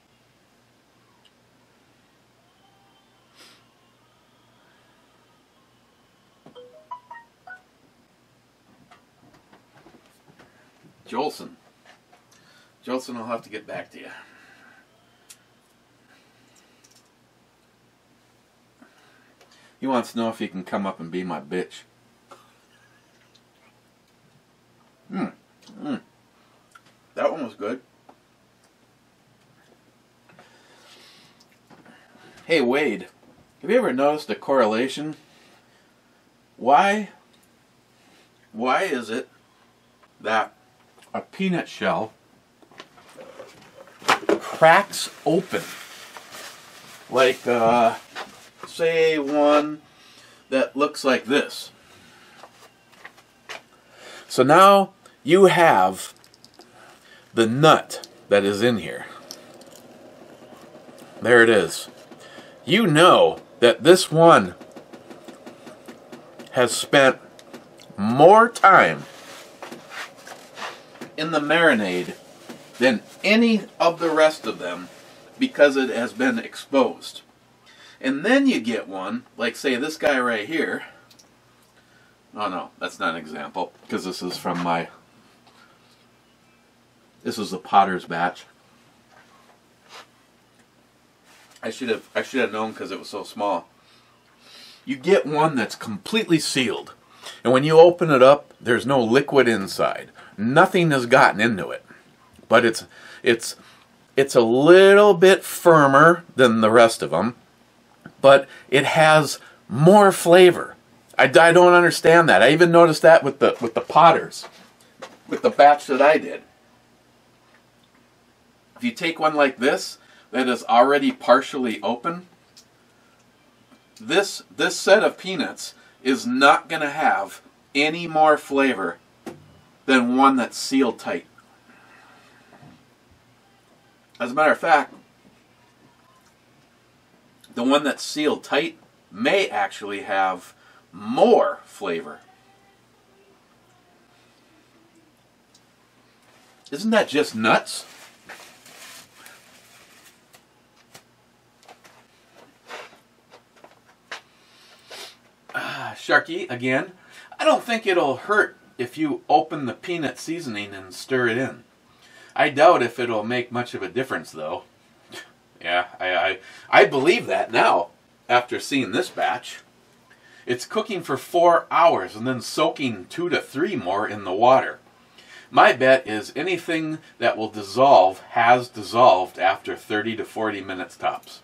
Jolson. Jolson, I'll have to get back to you. He wants to know if he can come up and be my bitch. That one was good. Hey Wade, have you ever noticed a correlation? Why is it that a peanut shell cracks open? Like, say one that looks like this. So now you have the nut that is in here. There it is. You know that this one has spent more time in the marinade than any of the rest of them because it has been exposed. And then you get one, like say this guy right here. Oh no, that's not an example, because this is from this is the Potter's batch. I should have known because it was so small. You get one that's completely sealed. And when you open it up, there's no liquid inside. Nothing has gotten into it. But it's a little bit firmer than the rest of them. But it has more flavor. I don't understand that. I even noticed that with the Potters, with the batch that I did. If you take one like this that is already partially open, this set of peanuts is not going to have any more flavor than one that's sealed tight. As a matter of fact, the one that's sealed tight may actually have more flavor. Isn't that just nuts? Sharky, again, I don't think it'll hurt if you open the peanut seasoning and stir it in. I doubt if it'll make much of a difference, though. Yeah, I believe that now, after seeing this batch. It's cooking for 4 hours and then soaking 2 to 3 more in the water. My bet is anything that will dissolve has dissolved after 30 to 40 minutes tops.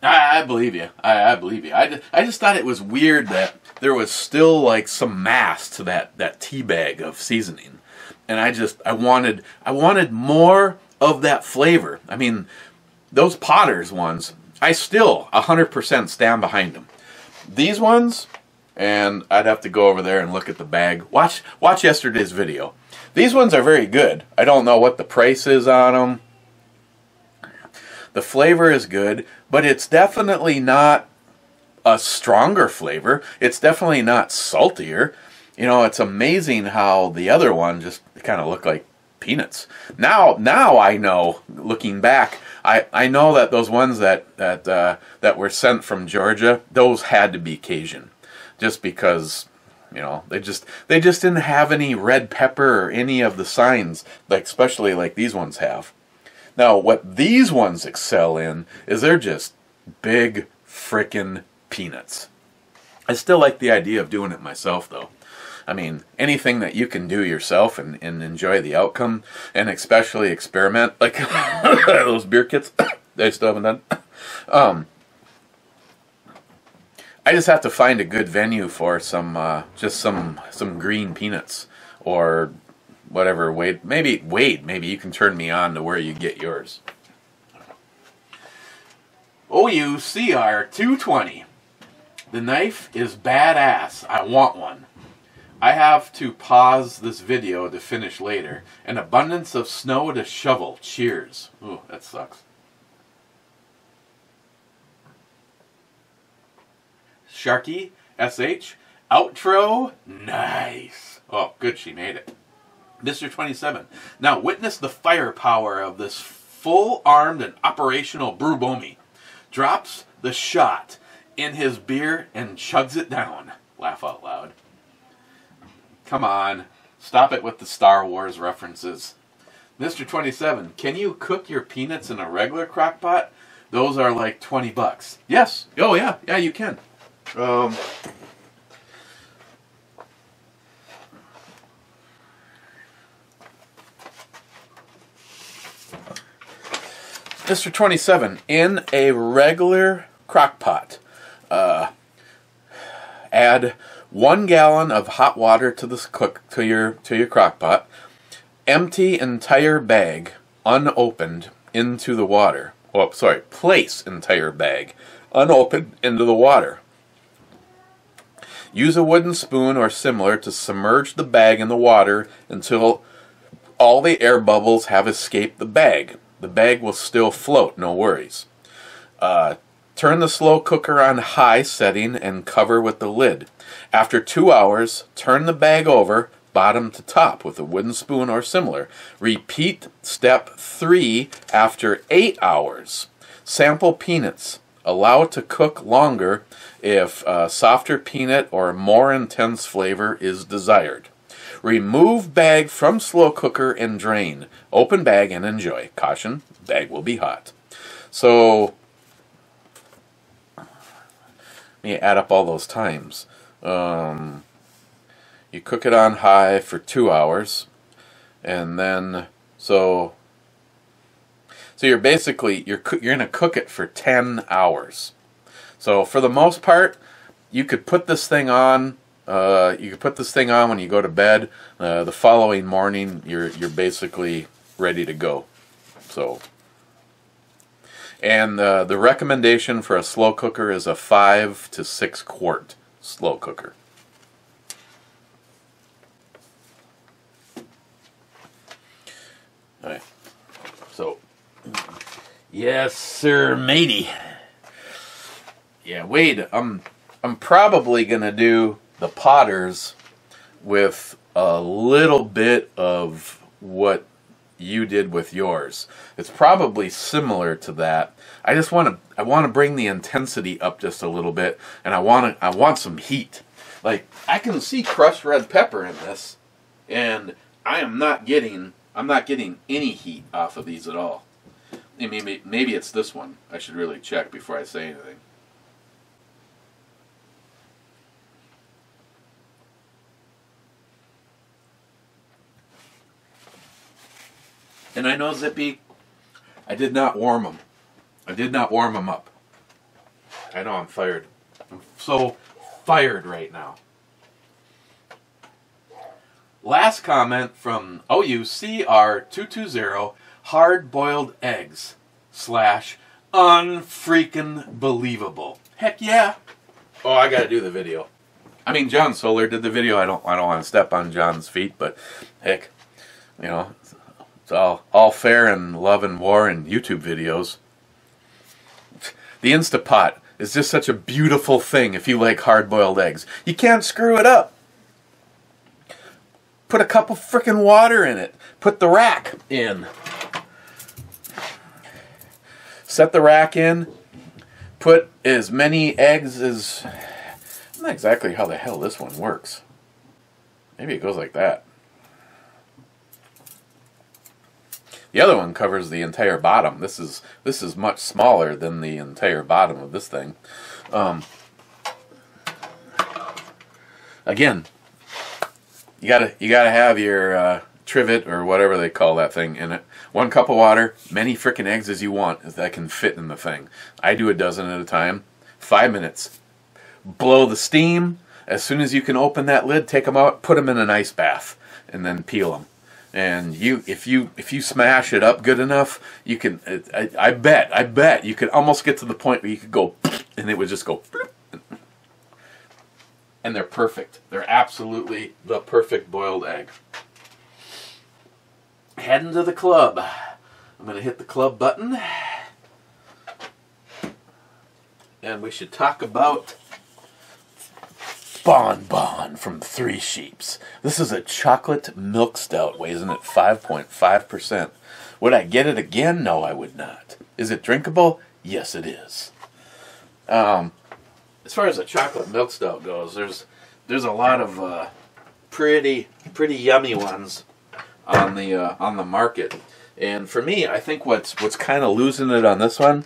I believe you. I believe you. I just thought it was weird that there was still like some mass to that tea bag of seasoning, and I wanted more of that flavor. I mean, those Potter's ones, I still 100% stand behind them. These ones, and I'd have to go over there and look at the bag. Watch yesterday's video. These ones are very good. I don't know what the price is on them. The flavor is good, but it's definitely not a stronger flavor. It's definitely not saltier. You know, it's amazing how the other one just kind of looked like peanuts. Now I know, looking back, I know that those ones that were sent from Georgia, those had to be Cajun, just because, you know, they just didn't have any red pepper or any of the signs, like especially like these ones have. Now, what these ones excel in is they're just big frickin' peanuts. I still like the idea of doing it myself, though. I mean, anything that you can do yourself and enjoy the outcome, and especially experiment, like those beer kits that I still haven't done. I just have to find a good venue for just some green peanuts, or whatever. Wade, maybe you can turn me on to where you get yours. OUCR 220. The knife is badass. I want one. I have to pause this video to finish later. An abundance of snow to shovel. Cheers. Ooh, that sucks. Sharky SH. Outro. Nice. Oh, good, she made it. Mr. 27. Now witness the firepower of this full-armed and operational Brubomi. Drops the shot in his beer and chugs it down. Laugh out loud. Come on. Stop it with the Star Wars references. Mr. 27. Can you cook your peanuts in a regular crock pot? Those are like $20. Yes. Oh yeah. Yeah, you can. Mr. 27, in a regular crock pot, add 1 gallon of hot water to your crock pot. Empty entire bag unopened into the water. Oh, sorry, place entire bag unopened into the water. Use a wooden spoon or similar to submerge the bag in the water until all the air bubbles have escaped the bag. The bag will still float, no worries. Turn the slow cooker on high setting and cover with the lid. After 2 hours, turn the bag over, bottom to top, with a wooden spoon or similar. Repeat step 3 after 8 hours. Sample peanuts. Allow it to cook longer if softer peanut or more intense flavor is desired. Remove bag from slow cooker and drain. Open bag and enjoy. Caution, bag will be hot. So, let me add up all those times. You cook it on high for 2 hours, and then so you're basically you're gonna cook it for 10 hours. So for the most part, you could put this thing on. You can put this thing on when you go to bed. The following morning, you're basically ready to go. So, and the recommendation for a slow cooker is a 5 to 6 quart slow cooker. All right. So, yes, sir, matey. Yeah, Wade, I'm probably gonna do the Potters with a little bit of what you did with yours. It's probably similar to that. I want to bring the intensity up just a little bit, and I want some heat. Like, I can see crushed red pepper in this, and I'm not getting any heat off of these at all. And maybe it's this one. I should really check before I say anything. And I know, Zippy, I did not warm them. I did not warm them up. I know I'm fired. I'm so fired right now. Last comment from OUCR220, hard-boiled eggs / unfreaking believable. Heck yeah. Oh, I gotta do the video. I mean, John Solar did the video. I don't want to step on John's feet, but heck, you know, it's all fair in love and war and YouTube videos. The Instapot is just such a beautiful thing if you like hard-boiled eggs. You can't screw it up. Put a cup of frickin' water in it. Put the rack in. Set the rack in. Put as many eggs as... I'm not exactly how the hell this one works. Maybe it goes like that. The other one covers the entire bottom. This is much smaller than the entire bottom of this thing. Again, you gotta have your trivet or whatever they call that thing in it. 1 cup of water, many frickin' eggs as you want that can fit in the thing. I do a dozen at a time. 5 minutes. Blow the steam. As soon as you can open that lid, take them out, put them in an ice bath, and then peel them. And if you smash it up good enough, you can. I bet you could almost get to the point where you could go, and it would just go. And they're perfect. They're absolutely the perfect boiled egg. Heading to the club. I'm going to hit the club button. And we should talk about Bon Bon from Three Sheeps. This is a chocolate milk stout, weighs in at 5.5%. Would I get it again? No, I would not. Is it drinkable? Yes, it is. As far as a chocolate milk stout goes, there's a lot of pretty yummy ones on the market. And for me, I think what's kind of losing it on this one,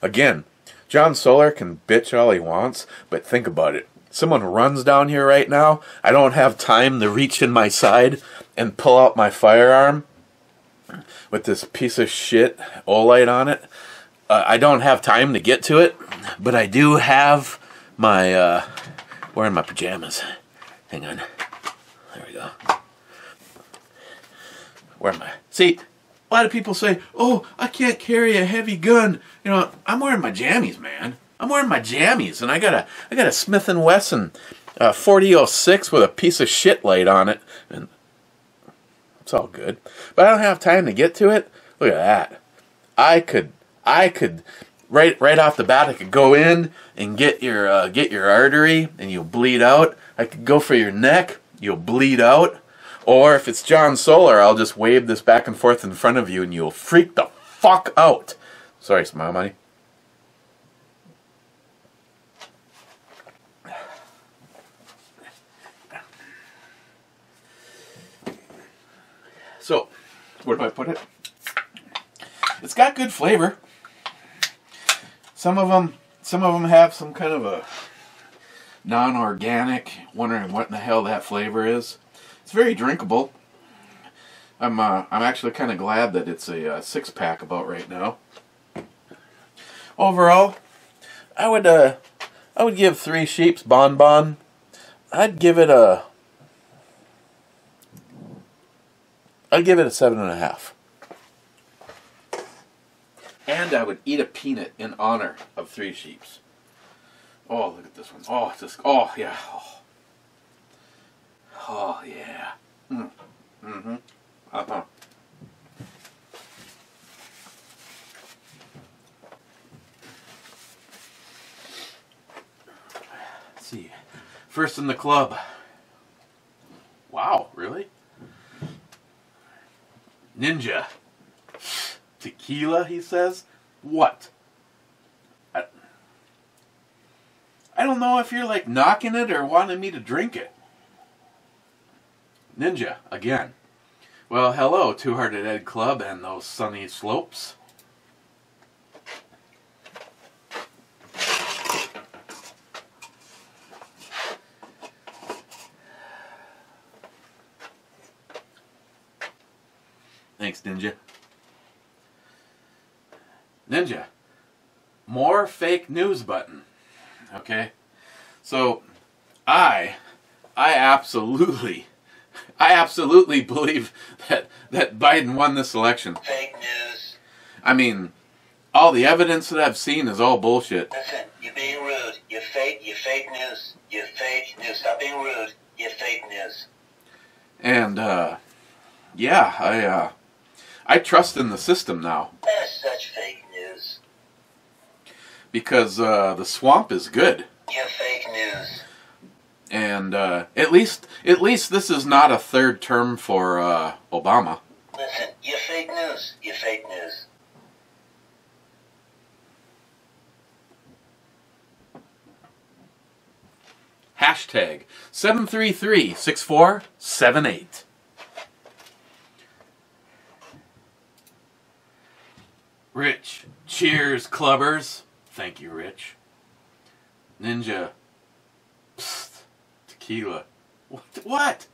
again, John Solar can bitch all he wants, but think about it. Someone runs down here right now. I don't have time to reach in my side and pull out my firearm with this piece of shit Olight on it. I don't have time to get to it, but I do have my, wearing my pajamas. Hang on. There we go. Where am I? See, a lot of people say, oh, I can't carry a heavy gun. You know, I'm wearing my jammies, man. I'm wearing my jammies, and I got a Smith & Wesson 4006 with a piece of shit light on it, and it's all good. But I don't have time to get to it. Look at that. I could right off the bat, I could go in and get your artery, and you'll bleed out. I could go for your neck, you'll bleed out. Or if it's John Solar, I'll just wave this back and forth in front of you, and you'll freak the fuck out. Sorry, Smile Money. So, where do I put it? It's got good flavor. Some of them have some kind of a non-organic, wondering what in the hell that flavor is. It's very drinkable. I'm actually kind of glad that it's a 6-pack about right now. Overall, I would give Three Sheeps Bon Bon. I'd give it a 7.5. And I would eat a peanut in honor of Three Sheeps. Oh, look at this one. Oh, just, oh yeah. Oh. Oh, yeah. Mm-hmm. Uh-huh. Let's see. First in the club. Wow, really? Ninja. Tequila, he says? What? I don't know if you're like knocking it or wanting me to drink it. Ninja, again. Well, hello, Two-Hearted Ed Club and those sunny slopes. Thanks, Ninja. Ninja. More fake news button. Okay? So, I absolutely believe that Biden won this election. Fake news. I mean, all the evidence that I've seen is all bullshit. Listen, you're being rude. You're fake news. You're fake news. Stop being rude. You're fake news. And, yeah, I trust in the system now. That is such fake news. Because, the swamp is good. You're fake news. And, at least this is not a third term for, Obama. Listen, you're fake news. You're fake news. Hashtag 733-6478. Rich, cheers, clubbers. Thank you, Rich. Ninja, psst, tequila. What?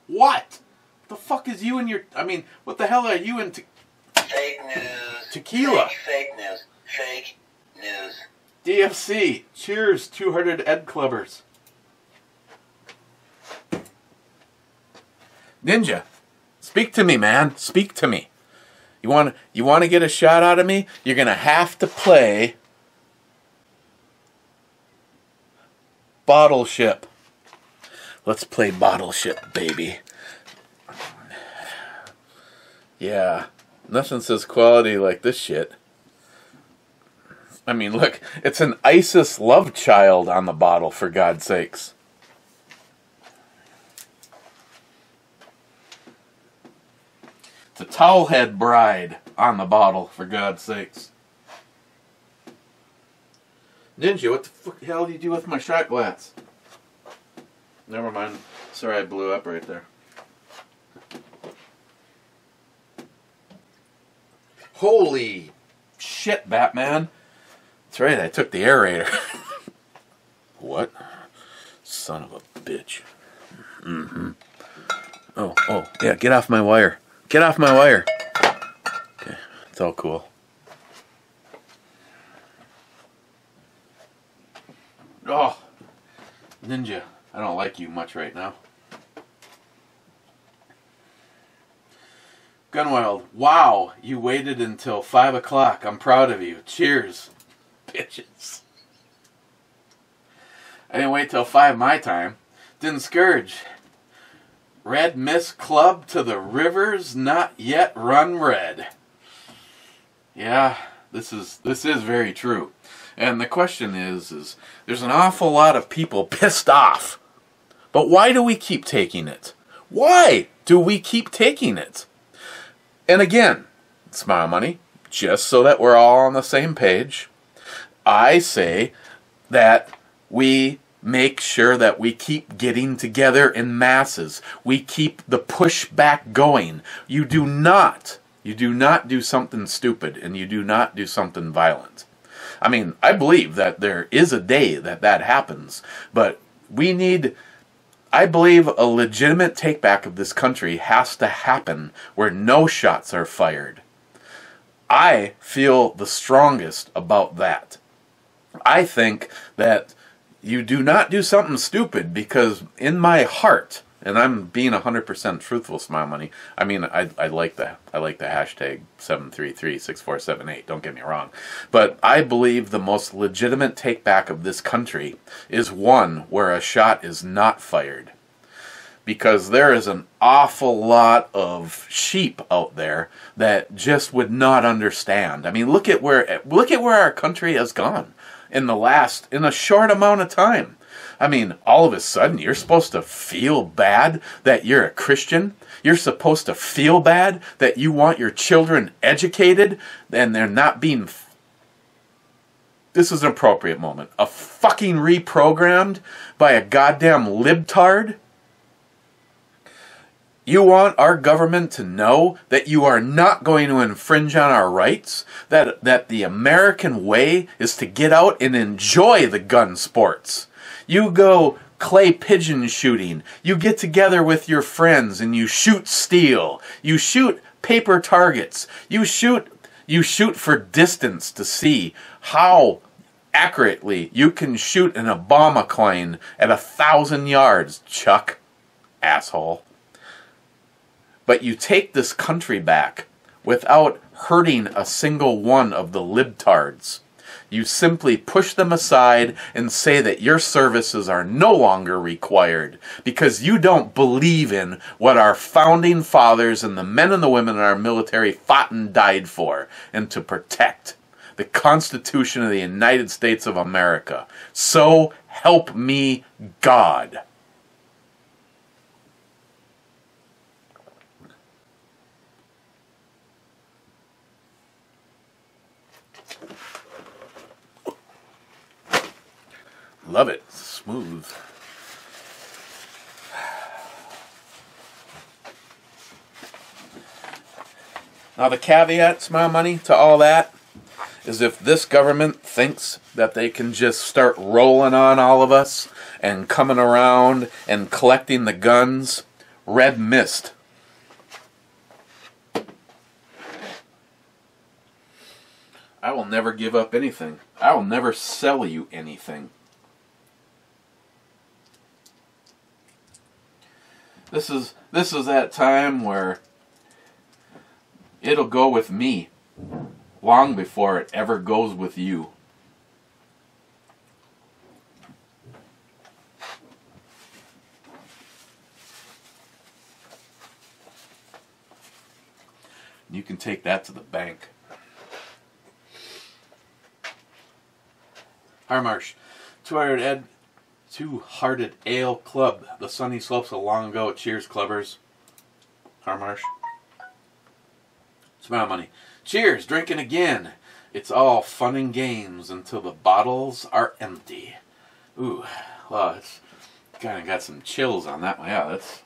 The fuck is you and your... I mean, what the hell are you and Fake news. tequila? Fake news. Fake news. DFC, cheers, Two-Hearted Ed Clubbers. Ninja, speak to me, man. Speak to me. You want to get a shot out of me? You're going to have to play Bottle Ship. Let's play Bottle Ship, baby. Yeah, nothing says quality like this shit. I mean, look, it's an ISIS love child on the bottle, for God's sakes. It's a towelhead bride on the bottle, for God's sakes. Ninja, what the fuck hell do you do with my shot glass? Never mind. Sorry, I blew up right there. Holy shit, Batman. That's right, I took the aerator. What? Son of a bitch. Mm-hmm. Oh, yeah, get off my wire. Get off my wire. Okay, it's all cool. Oh, Ninja, I don't like you much right now. Gunwild, wow, you waited until 5 o'clock. I'm proud of you. Cheers, bitches. I didn't wait till 5 my time. Didn't scourge. Red Mist Club to the rivers not yet run red. Yeah, this is very true. And the question is there's an awful lot of people pissed off. But why do we keep taking it? Why do we keep taking it? And again, Smile Money, just so that we're all on the same page, I say that we make sure that we keep getting together in masses. We keep the pushback going. You do not do something stupid, and you do not do something violent. I mean, I believe that there is a day that happens, but I believe a legitimate takeback of this country has to happen where no shots are fired. I feel the strongest about that. I think that you do not do something stupid, because in my heart, and I'm being 100% truthful, Smile Money, I mean, I like that. I like the hashtag 733-6478, don't get me wrong. But I believe the most legitimate takeback of this country is one where a shot is not fired. because there is an awful lot of sheep out there that just would not understand. I mean, look at where our country has gone in a short amount of time. I mean, all of a sudden, you're supposed to feel bad that you're a Christian. You're supposed to feel bad that you want your children educated and they're not being... This is an appropriate moment. A fucking reprogrammed by a goddamn libtard? You want our government to know that you are not going to infringe on our rights? That the American way is to get out and enjoy the gun sports? You go clay pigeon shooting. You get together with your friends and you shoot steel. You shoot paper targets. You shoot for distance to see how accurately you can shoot an Obama coin at 1,000 yards, Chuck, asshole. But you take this country back without hurting a single one of the libtards. You simply push them aside and say that your services are no longer required because you don't believe in what our founding fathers and the men and the women in our military fought and died for, and to protect the Constitution of the United States of America. So help me God. Love it. Smooth. Now the caveat, Smile Money, to all that is if this government thinks that they can just start rolling on all of us and coming around and collecting the guns, red mist. I will never give up anything. I will never sell you anything. This is that time where it'll go with me long before it ever goes with you. You can take that to the bank. Harmarsh, Two-Hearted Ale Club. The sunny slopes of long ago. Cheers, clubbers. Harmarsh. Smile Money. Cheers, drinking again. It's all fun and games until the bottles are empty. Ooh, well, it's kind of got some chills on that one. Yeah, that's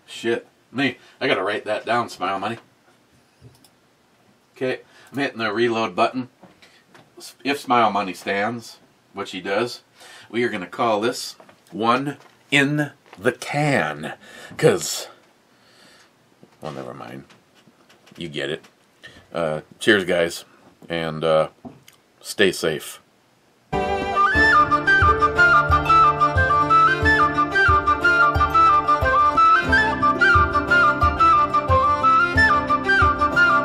shit. I gotta write that down, Smile Money. Okay, I'm hitting the reload button. If Smile Money stands, which he does, we are going to call this one in the can. Because, well, never mind. You get it. Cheers, guys. And stay safe.